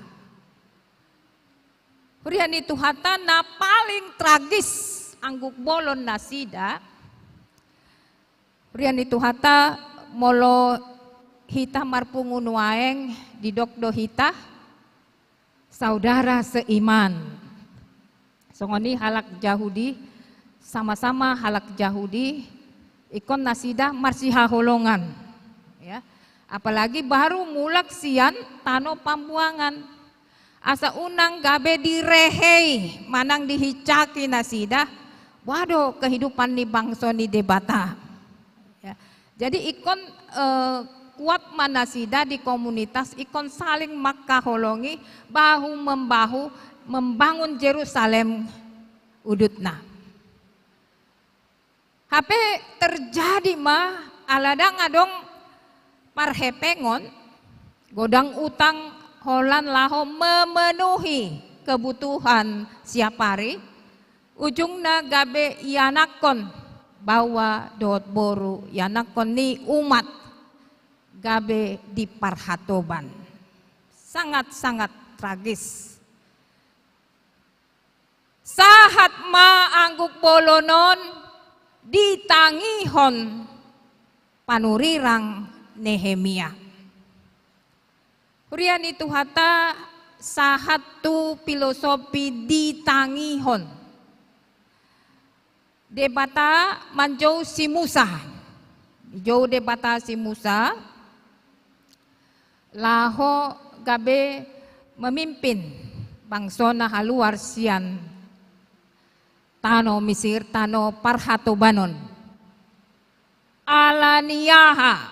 Hurian itu hata na paling tragis angguk bolon nasida. Hurian itu hata molo hita marpungun waeng di dokdo hita saudara seiman. Songoni halak Yahudi, sama-sama halak Yahudi, ikon nasida marsiha holongan. Ya. Apalagi baru mulak sian tano pambuangan. Asa unang gabe direhei, manang dihicaki nasida, waduh kehidupan ni bangsa ni debata. Ya. Jadi ikon kuat manasida di komunitas ikon saling makaholongi bahu membahu membangun Yerusalem udutna. HP terjadi mah aladang adong parhepengon godang utang holan laho memenuhi kebutuhan siapari ujungna gabe yanakon bawa dot boru yanakon ni umat gabe di parhatoban. Sangat-sangat tragis. Sahat ma angguk bolonon ditangihon panurirang Nehemia. Hurian itu hata sahat tu filosofi ditangihon. Debata manjau si Musa. Jauh debata si Musa. Laho gabe memimpin bangsa na haluar sian tano Mesir tano parhatobanon alaniyaha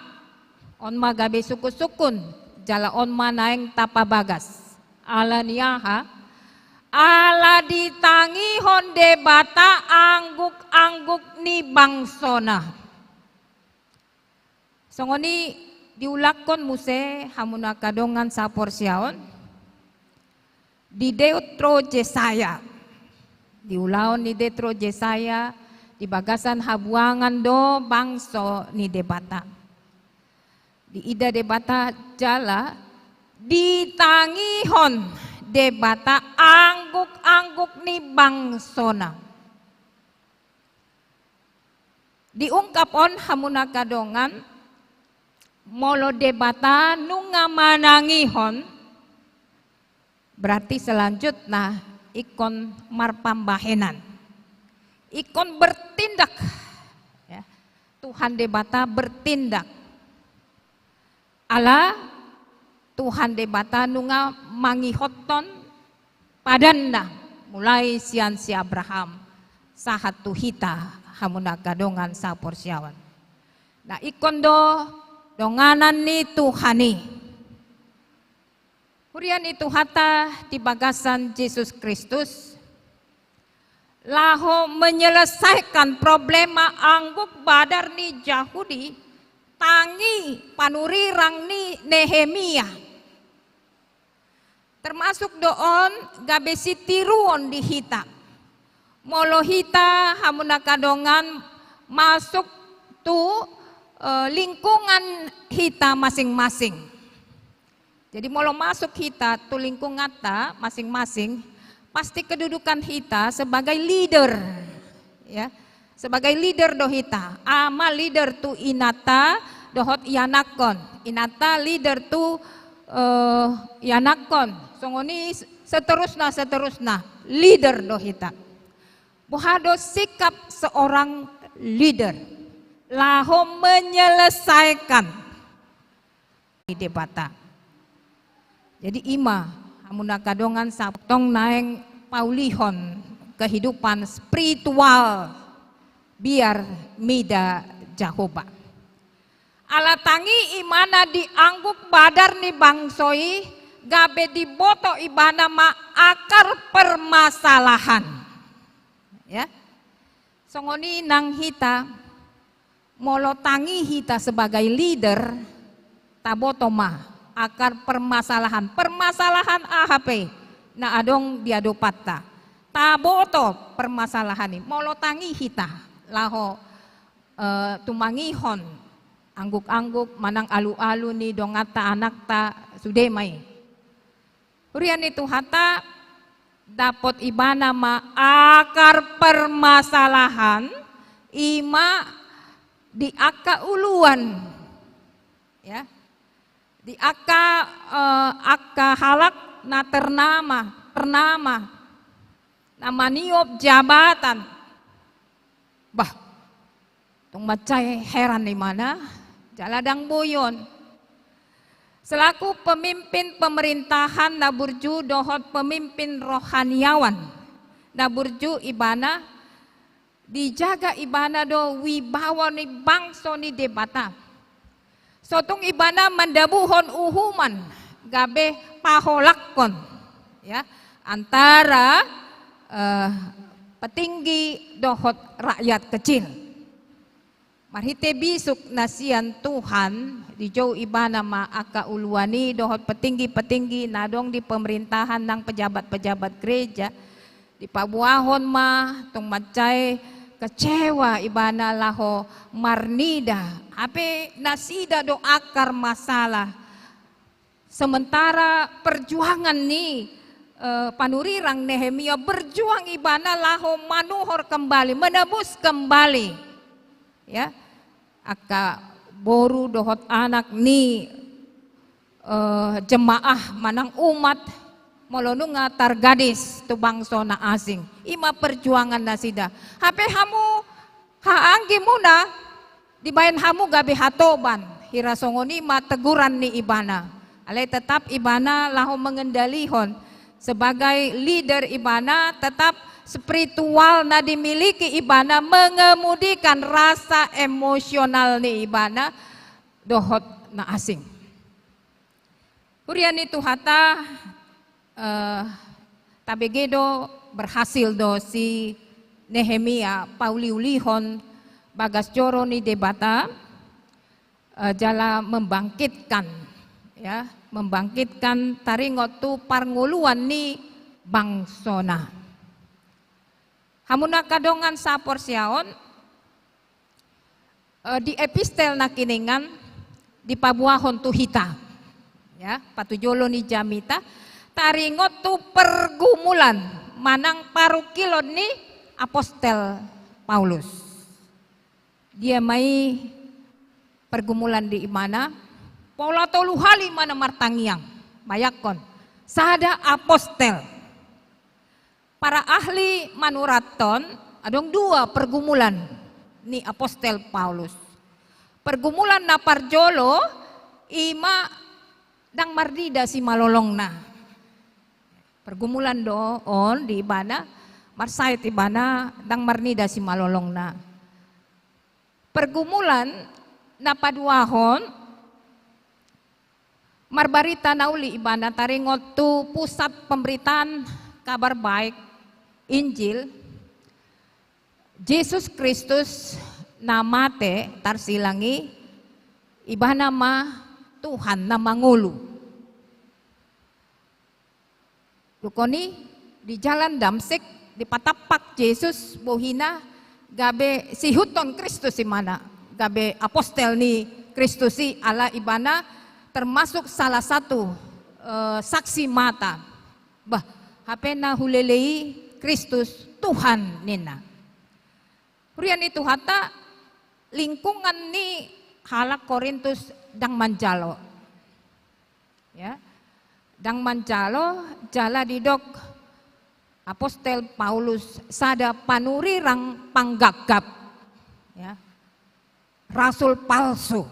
on magabe sukun jala on manaeng tapabagas alaniyaha ala ditangihon debata angguk ni bangsona songoni diulakon muse hamuna kadongan sa porsyaon di Deutro Jesaya diulaon ni Deutro Jesaya di bagasan habuangan do bangso ni debata di ida debata jala ditangihon debata angguk ni bangsona diungkapon hamuna kadongan molo debata nunga manangihon berarti selanjutnya ikon marpambahenan ikon bertindak ya. Tuhan debata bertindak ala Tuhan debata nunga mangihoton padanda mulai sian si Abraham sahat tuhita hamuna kadongan sa porsyawan nah ikon do donganan ni Tuhani. Hurian itu hata di bagasan Yesus Kristus laho menyelesaikan problema angguk badar ni Yahudi tangi panurirang ni Nehemia. Termasuk doon gabe sitiruon di hita. Molo hita hamuna kadongan masuk tu lingkungan hita masing-masing. Jadi molo masuk hita tu lingkungan ta masing-masing pasti kedudukan hita sebagai leader ya. Sebagai leader do hita. Ama leader tu inata dohot yanakon. Inata leader tu yanakon. Songoni seterusna leader do hita. Bohado sikap seorang leader laho menyelesaikan debata. Jadi ima amuna kadongan saptong naeng paulihon kehidupan spiritual biar mida Jehovah. Alatangi imana diangguk badar ni bangsoi gabe diboto ibana ma akar permasalahan. Ya. Songoni nang hita molotangi hita sebagai leader taboto ma akar permasalahan. Permasalahan AHP na adong diadopata. Taboto permasalahan ini molotangi hita laho tumangihon angguk-angguk manang alu-alu ni dongata anak ta sudemai. Urian itu hata dapat ibana ma akar permasalahan ima di aka uluan ya di aka halak na ternama nama niop jabatan bah tung macai heran di mana jaladang boyon selaku pemimpin pemerintahan naburju dohot pemimpin rohaniawan naburju ibana dijaga ibana do wibawa ni bangso ni debata sotung ibana mandabuhon uhuman gabe paholakon ya antara petinggi dohot rakyat kecil. Marhite bisuk nasian Tuhan di jauh ibana ma aka uluani dohot petinggi-petinggi nadong di pemerintahan nang pejabat-pejabat gereja di pabuahon ma tung macai kecewa ibana laho marnida ape nasida do akar masalah sementara perjuangan ni panurirang Nehemia berjuang ibana laho manuhor kembali menebus kembali ya aka boru dohot anak ni jemaah manang umat molonunga targadis tu bangso na asing ima perjuangan nasida hape hamu haanggi muna dibayan hamu gabe hatoban hirasongoni ma teguran ni ibana alai tetap ibana laho mengendalihon sebagai leader ibana tetap spiritual na dimiliki ibana mengemudikan rasa emosional ni ibana dohot na asing. Hurian itu hata tabegedo berhasil do si Nehemia pauliulihon bagas joro ni debata jala membangkitkan ya membangkitkan taringot tu parnguluan ni bangsona. Hamuna kadongan sapor siaon di epistel nakiningan di pabuahon tu hita ya patujolo ni jamita taringot tu pergumulan manang parukilon ni apostel Paulus. Dia mai pergumulan di imana Paula tolu hali mana martangiang bayakon sada apostel para ahli manuraton adong dua pergumulan ni apostel Paulus pergumulan na parjolo ima dang mardida si malolongna pergumulan doon di ibana marsait ibana dang marnida si malolongna pergumulan na paduahon marbarita nauli ibana taringot tu pusat pemberitaan kabar baik Injil Yesus Kristus namate tarsilangi ibana ma Tuhan na mangulu lukoni di jalan Damsik di patapak Yesus bohina gabe si huton Kristus imana gabe apostel ni Kristus si ala ibana termasuk salah satu saksi mata bah hapena hulelei Kristus Tuhan nina. Hurian itu hata lingkungan ni halak Korintus dang manjalo ya dang manjalo jala didok Apostel Paulus sada panurirang panggagap, ya, rasul palsu.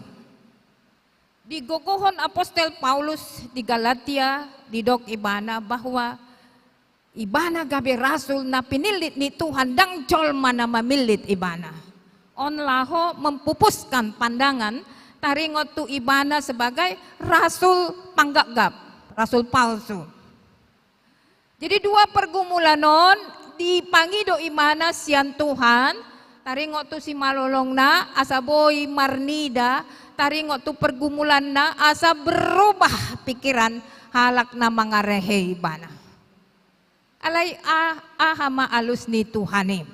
Digogohon Apostel Paulus di Galatia, di dok ibana bahwa ibana gabe rasul na pinilit ni Tuhan dang jolma na mamilit ibana. On laho mempupuskan pandangan taringot tu ibana sebagai rasul panggagap, rasul palsu. Jadi dua pergumulan non dipangido imana sian Tuhan, taringot tu si malolong na asa boy marnida, taringot tu pergumulan na asa berubah pikiran halak na mga rehe ibana. Alay ahama alus ni Tuhanim.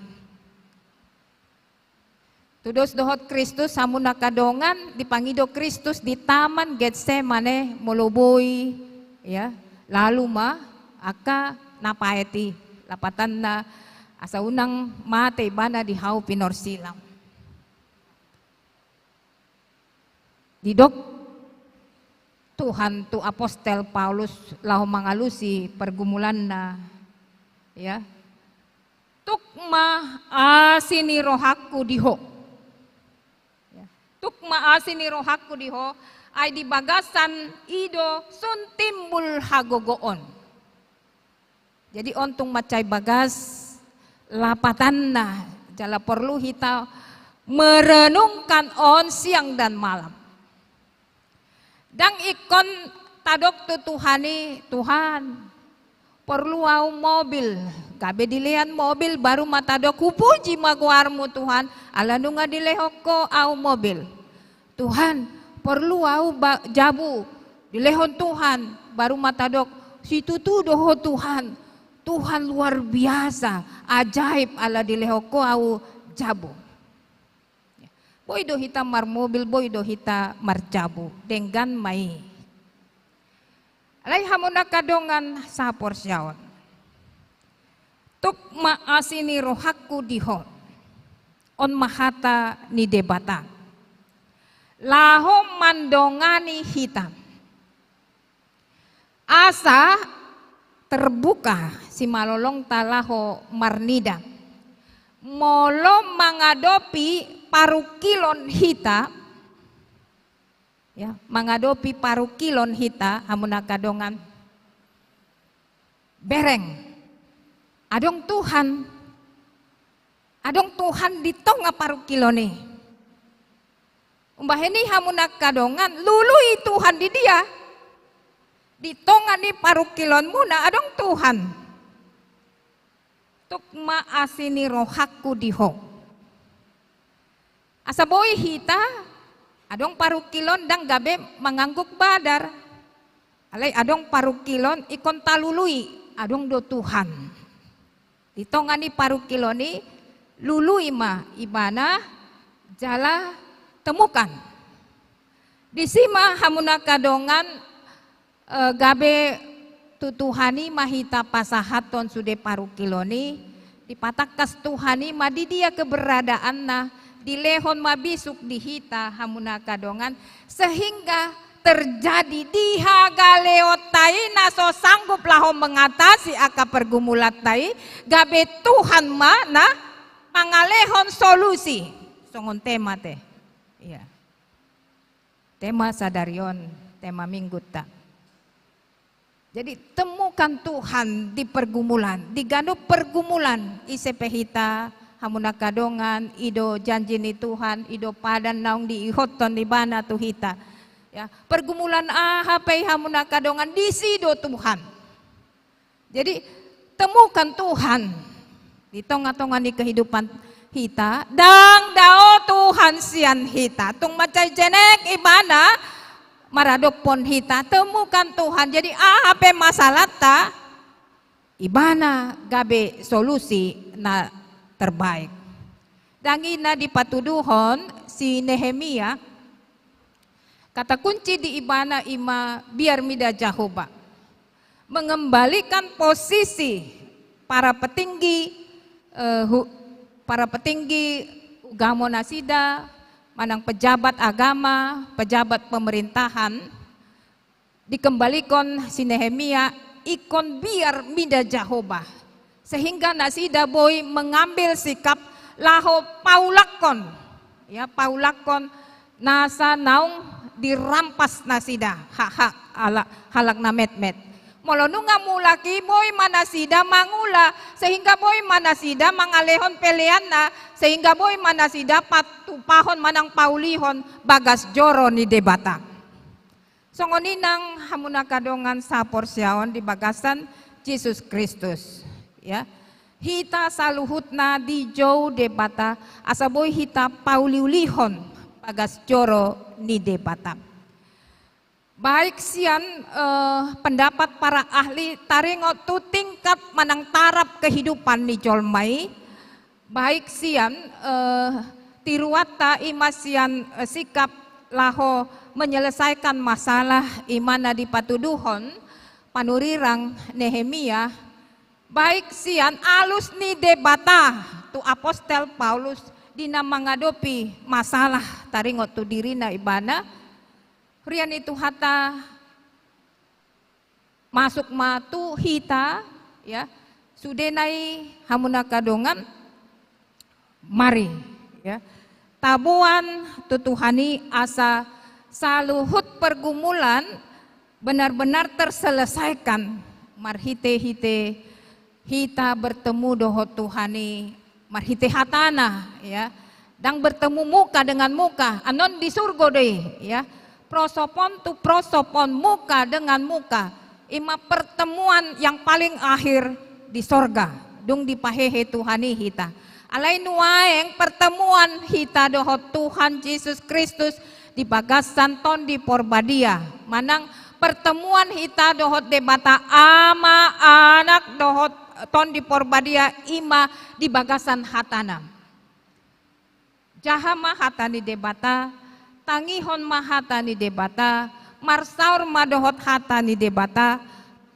Tudos dohot Kristus samun nakadongan dipangido Kristus di taman Getsemane muluboy, ya, lalu aka napaeti lapatan na asa unang mate bana di hau pinorsilang. Didok Tuhan tu Apostel Paulus lahu mangalusi pergumulan na, ya, tukma asini rohaku diho, ya, tukma asini rohaku diho ay di bagasan ido sun timbul hagogoon. Jadi ontung macay bagas lapatan na jala perlu kita merenungkan on siang dan malam. Dang ikon tadok tu Tuhani, Tuhan perlu au mobil, gabe dilehan mobil baru matadok hupuji maguarmu Tuhan, ala nunga dilehoko au mobil. Tuhan perlu au jabu, dilehon Tuhan baru matadok situ tu doho Tuhan. Tuhan luar biasa, ajaib ala dilehoko au jabu. Boy do hita mar mobil, boy do hita mar jabu, dengan mai. Alay hamuna kadongan sa porsyaon. Tuk maasini rohaku diho, on mahata ni debata. Laho mandongani hitam. Asa terbuka si malolong talaho marnida. Molo mangadopi parukilon hita, ya, mangadopi parukilon hita amuna kadongan bereng adong Tuhan di tonga parukilone umbaheni hamuna kadongan lului Tuhan di dia di tonga ni parukilon muna adong Tuhan tukma asini rohaku diho asaboy hita adong parukilon dang gabe mengangguk badar. Alay adong parukilon ikon talului adong do Tuhan. Ditongani parukiloni lului ma ibana jala temukan. Disima hamuna kadongan gabe tutuhani mahita pasahaton sude parukiloni dipatakas Tuhani madi dia keberadaan na dilehon mabisuk dihita hamuna kadongan sehingga terjadi dihagaleotai naso sanggup laho mengatasi aka pergumulat tai gabe Tuhan mana pangalehon solusi songon tema teh, iya, tema sadarion tema minggu ta. Jadi temukan Tuhan di pergumulan, digano pergumulan isepehita hamuna kadongan ido janji ni Tuhan ido padan naung di ihoton di bana tu hita, ya, pergumulan ahapei hamuna kadongan di sido Tuhan. Jadi temukan Tuhan di tonga-tonga di kehidupan hita dang dao Tuhan sian hita tung macai jenek ibana maradok pon hita temukan Tuhan. Jadi ahape masalah ta ibana gabe solusi na terbaik. Dangina di patuduhon si Nehemia kata kunci di ibana ima biar mida Jahoba mengembalikan posisi para petinggi ugamo nasida manang pejabat agama, pejabat pemerintahan dikembalikan si Nehemia ikon biar mida Jahoba Sehingga nasida boy mengambil sikap laho paulakon, ya paulakon nasa naung dirampas nasida hak-hak halak na met-met. Molo nunga mulaki boy manasida mangula, sehingga boy manasida mangalehon pelean na, sehingga boy manasida patupahon manang paulihon bagas joro ni debata. Songoninang hamuna kadongan sa porsyaon di bagasan Yesus Kristus. Ya, hita saluhut na di jauh debata, asa boy hita pauliulihon bagas joro ni debata. Baik sian pendapat para ahli taringot tu tingkat manang tarap kehidupan ni jolmai. Baik sian tiruata imasian sikap laho menyelesaikan masalah imana di patuduhon panurirang Nehemia. Baik sian alus ni debata tu apostel Paulus dina menghadapi masalah taringot tu dirina ibana. Rian itu hata masuk matu hita ya sudenai hamuna kadongan mari ya tabuan tutuhani asa saluhut pergumulan benar-benar terselesaikan marhite-hite hita bertemu dohot Tuhani marhite hatana ya dan bertemu muka dengan muka anon di surga deh ya. Prosopon tu prosopon, muka dengan muka, ima pertemuan yang paling akhir di sorga, dung dipahehe Tuhani hita. Alai nuaeng pertemuan hita dohot Tuhan Yesus Kristus di bagasan ton di Porbadia, manang pertemuan hita dohot debata ama anak dohot ton di Porbadia ima di bagasan hatana. Jahama hatani debata. Tangihon mahata ni debata, marsaur madohot hata ni debata,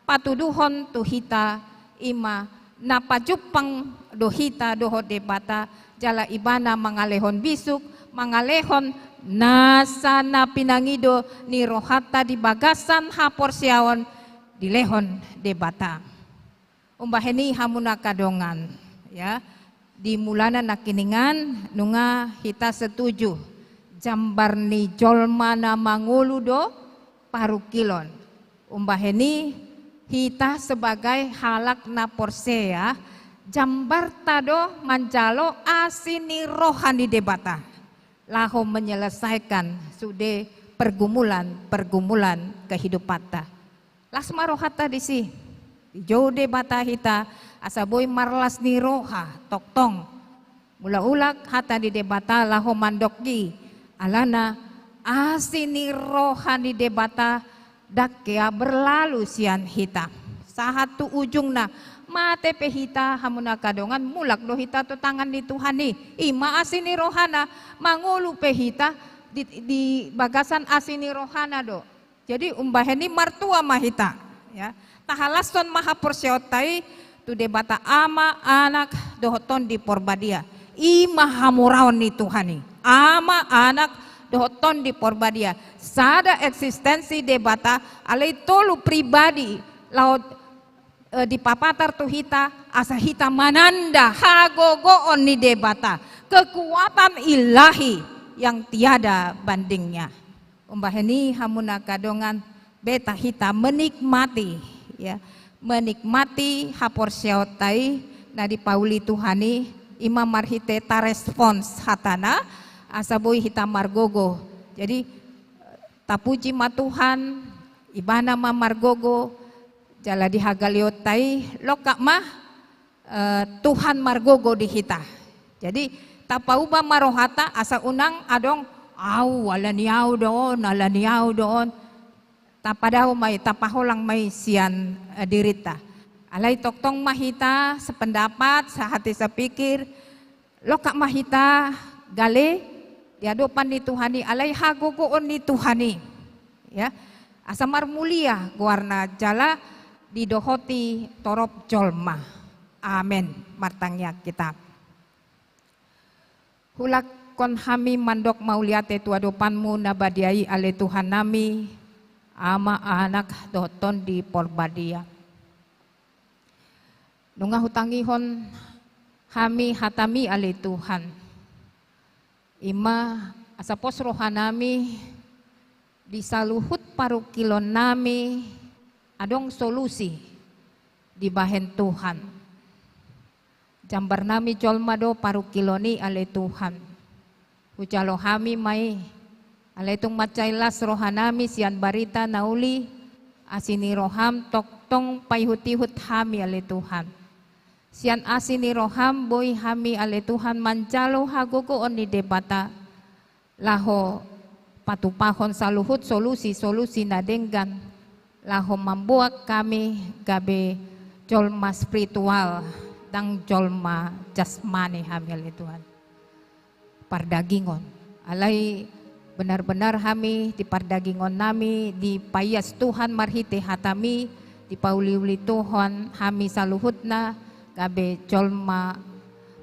patuduhon tuhita ima napajupang dohita dohot debata, jala ibana mangalehon bisuk, mangalehon nasa na pinangido ni rohata di bagasan haporsiaon di lehon debata. Umbaheni hamuna kadongan ya di mulana nakiningan nunga hita setuju. Jambar ni jolma na mangulu do parukilon. Umbaheni hita sebagai halak na porsea jambar tado manjalo asini rohani debata. Laho menyelesaikan sude pergumulan kehidupan ta. Lasma rohata disi. Jauh debata hita asaboy marlas ni roha toktong. Mula-ulak hata di debata laho mandokgi. Alana asini rohani debata dakya berlalu sian hita. Sahatu ujungna mate pe hita hamuna kadongan mulak do hita tu tangan di Tuhani. Ima asini rohana mangulu pe hita di bagasan asini rohana do. Jadi umbaheni martua mahita ya. Tahalason maha porsiotai tu debata ama anak dohoton di Porbadia. Ima hamuraon ni Tuhani. Ama anak dohoton di Porbadia. Sada eksistensi debata alai tolu pribadi laut di papatar tu hita asa hita mananda hagogoon ni debata. Kekuatan ilahi yang tiada bandingnya. Umbaheni hamuna kadongan beta hita menikmati ya. Menikmati haporsiautai nadi pauli Tuhani ima marhite ta respons hatana asaboy hita margogo. Jadi tapuji ma Tuhan ibana ma margogo jala di hagaliotai lokak mah Tuhan margogo di hita. Jadi tapauba marohata asa unang adong au alaniau doon tapadaw may tapaholang may sian dirita. Alay toktong mahita sependapat sehati sepikir lokak mahita gale di hadapan ni Tuhani alay hagogoon ni Tuhani ya asamar mulia guarna jala didohoti torop jolma amen martangnya kita hulak kon hami mandok mauliate tu adopanmu nabadiai ale Tuhan nami ama anak doton di Porbadia Nunga hutangihon kami hatami ali Tuhan. Ima asapos rohanami disaluhut paru kilon nami adong solusi di bahen Tuhan. Jambar nami jolmado paru kiloni ale Tuhan. Hujalo hami mai ale tung macailas rohanami sian barita nauli asini roham toktong paihut-ihut hami ale Tuhan. Sian asini roham boy hami ale Tuhan mancalo hagogo oni debata laho patupahon saluhut solusi nadenggan laho membuat kami gabe jolma spiritual dang jolma jasmani hami ale Tuhan. Pardagingon alai benar-benar kami di pardagingon nami di payas Tuhan marhite hatami di pauli-uli Tuhan kami saluhutna gabe jolma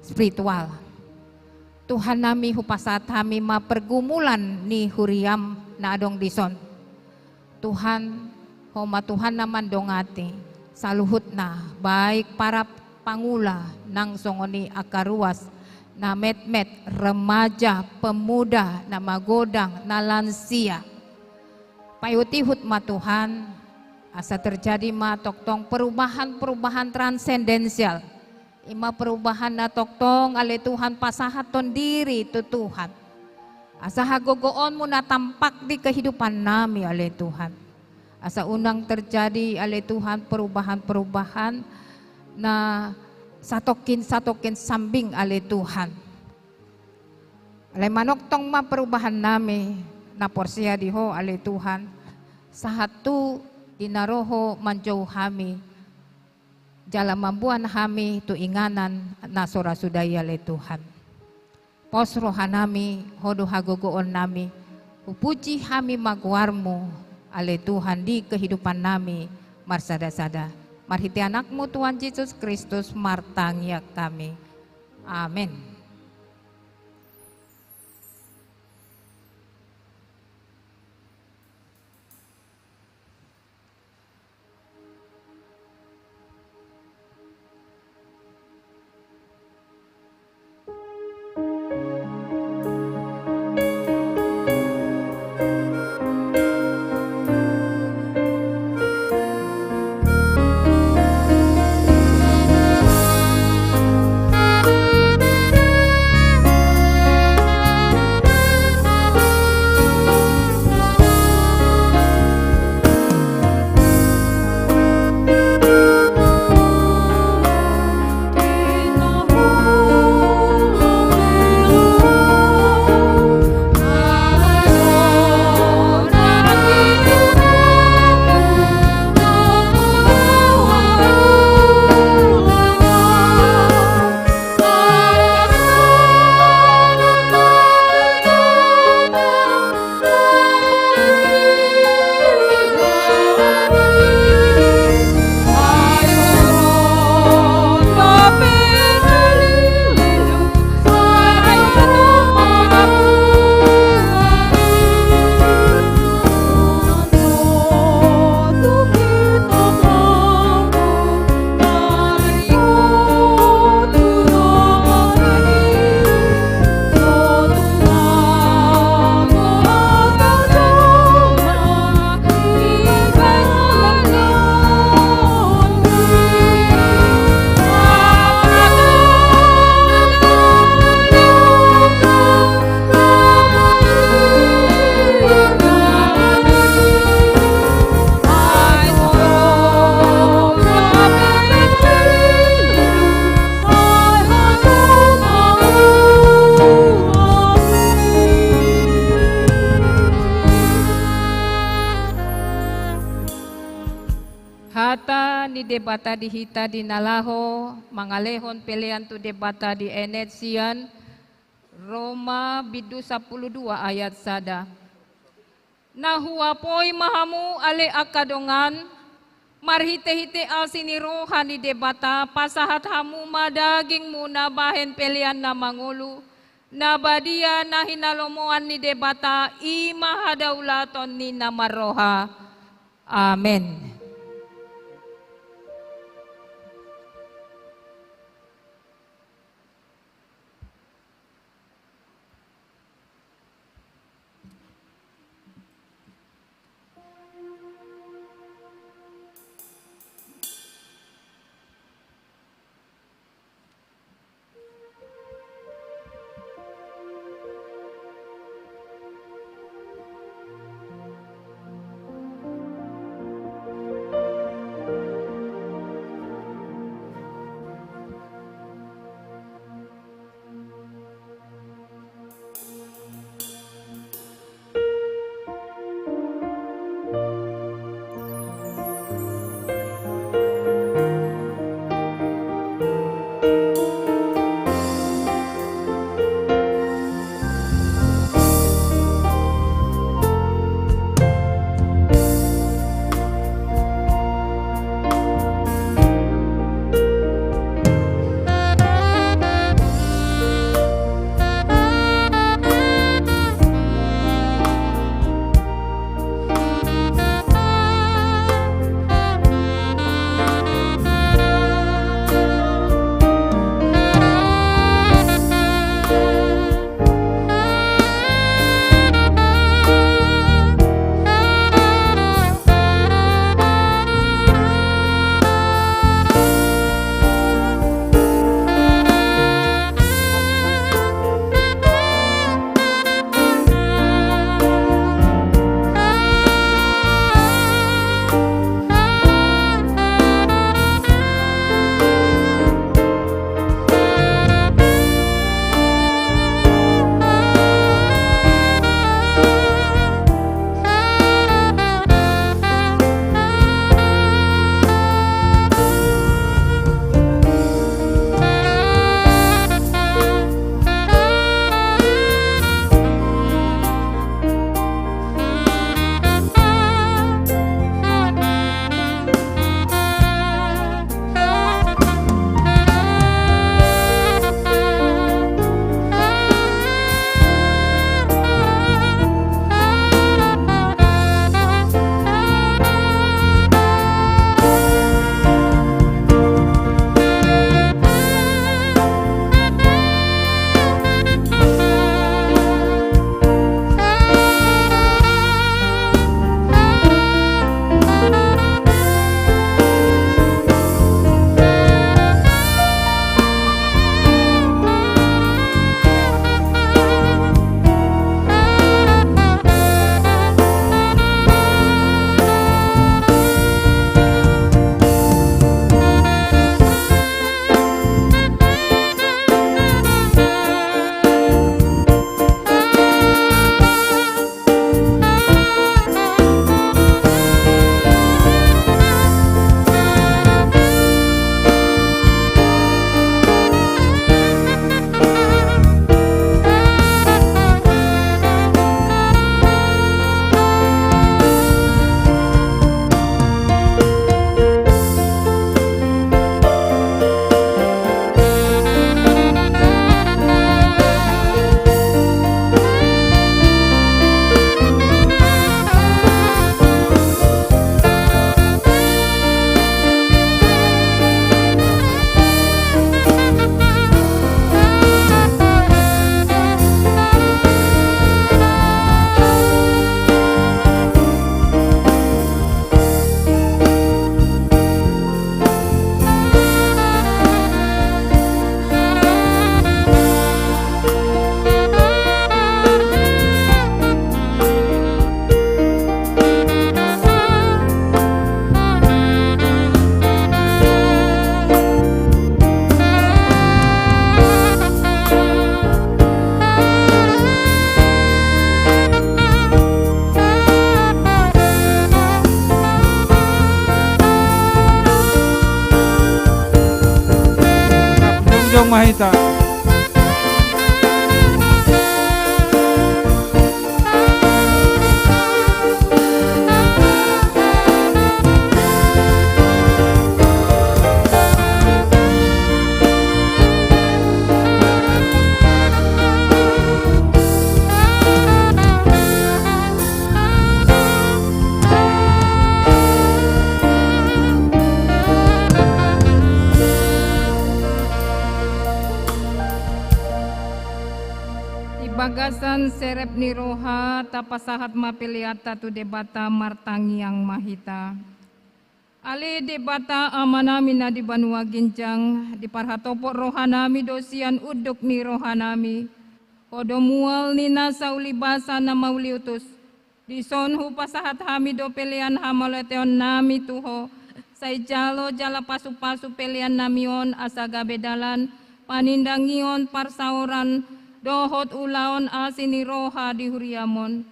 spiritual. Tuhan nami hupasat kami ma pergumulan ni huriam na adong dison. Tuhan homa Tuhan naman dongati saluhutna baik para pangula nang songoni akaruas na met-met remaja pemuda na magodang na lansia. Payuti-hut ma Tuhan asa terjadi ma toktong perubahan transendensial. Ima perubahan na toktong ale Tuhan pasahaton diri tu Tuhan. Asa hagogoon mo na tampak di kehidupan nami ale Tuhan. Asa unang terjadi ale Tuhan perubahan na satokin sambing ale Tuhan. Ale manoktong ma perubahan nami na porsia diho ale Tuhan. Sahatu dinaroho manjau hami jala mambuan hami tu inganan na sora sudaya le Tuhan. Pos rohanami hodo hagogoon nami upuji hami magwarmu ale Tuhan di kehidupan nami marsada-sada. Marhiti anakmu Tuhan Yesus Kristus martangya kami. Amin. Debata dihita di nalaho, mangalehon pelean tu debata di Enetsian, Roma bidu 12 ayat sada. Nahuapoi mahamu ale akadongan, marhite-hite asini rohani debata, pasahat hamu madaging muna bahen pelean na mangulu, nabadia na hinalomoan ni debata, ima hadaulaton ni namaroha. Amen. Jong Mahita. Bagasan serep niroha tapasahat mapiliata tu debata martangi yang mahita. Ali debata amanami na di Banua Ginjang di parhatopok rohanami dosian uduk ni rohanami. Kodomual ni nasa ulibasa na mauliutus. Di sonhu pasahat hami do pelian hamaleteon nami tuho. Say jalo jala pasu-pasu pelian namion asaga bedalan panindangion parsauran dohot ulaon asini roha di huriamon.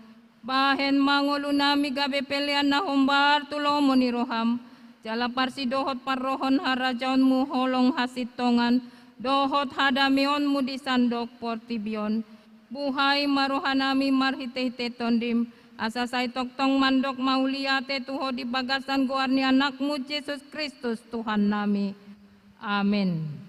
Bahen mangolu nami gabe pelian na hombar tulomo ni roham. Jala parsi dohot parrohon harajaon mu holong hasitongan. Dohot hadamion mu disandok portibion. Buhay marohanami marhite-hite tondim. Asasay toktong mandok mauliate tuho di bagasan goarni anakmu Yesus Kristus Tuhan nami. Amin.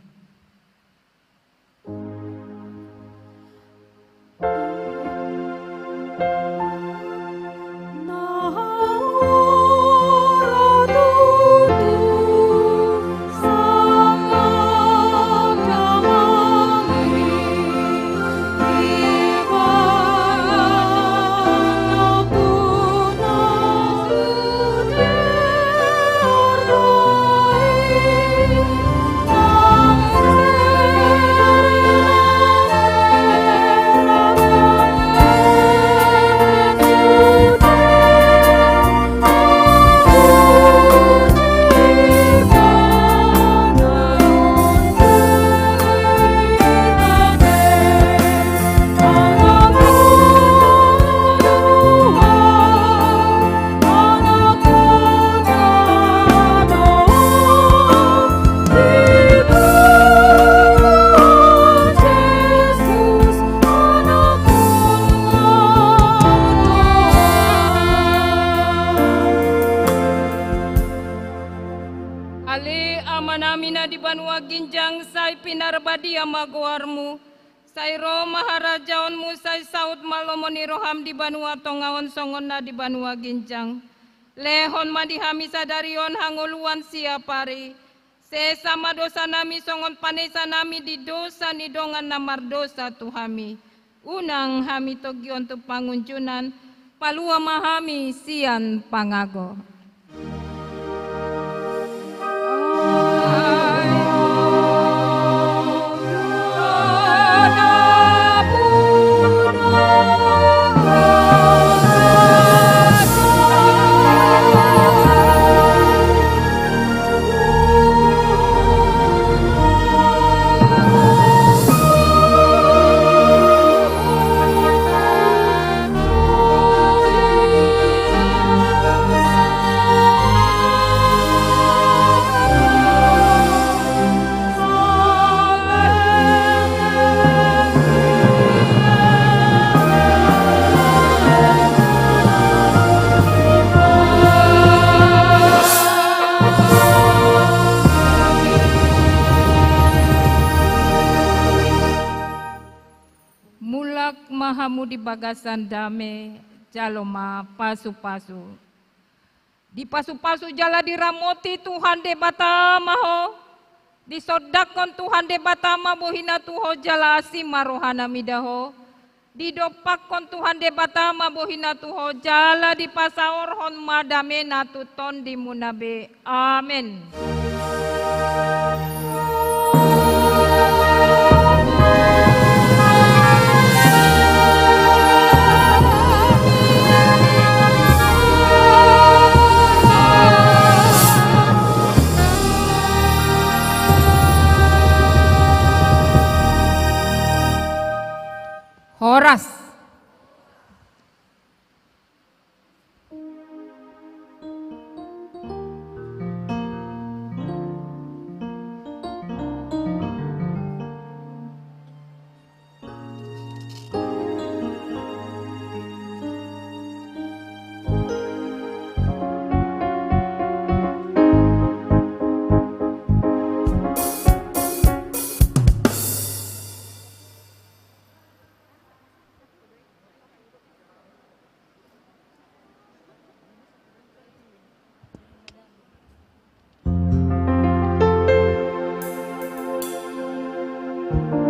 Pinarbadia magoarmu, say ro maharajaonmu, say saud malomoni roham di Banua Tongaon songon na di Banua Ginjang. Lehon madihami sadarion hanguluan siapari. Se sama dosa nami songon panesa nami di dosa ni dongan namar dosa tuhami. Unang hami togion tu pangunjunan, palua mahami sian pangago. Mahamu di bagasan dame jaloma pasu-pasu. Di pasu-pasu jala diramoti Tuhan de batama ho. Disodakon Tuhan de batama bohina tuho jala asima rohana midaho. Didopakon Tuhan de batama bohina tuho jala di pasaor hon madame natuton di munabe. Amin. Horas. Tuhan.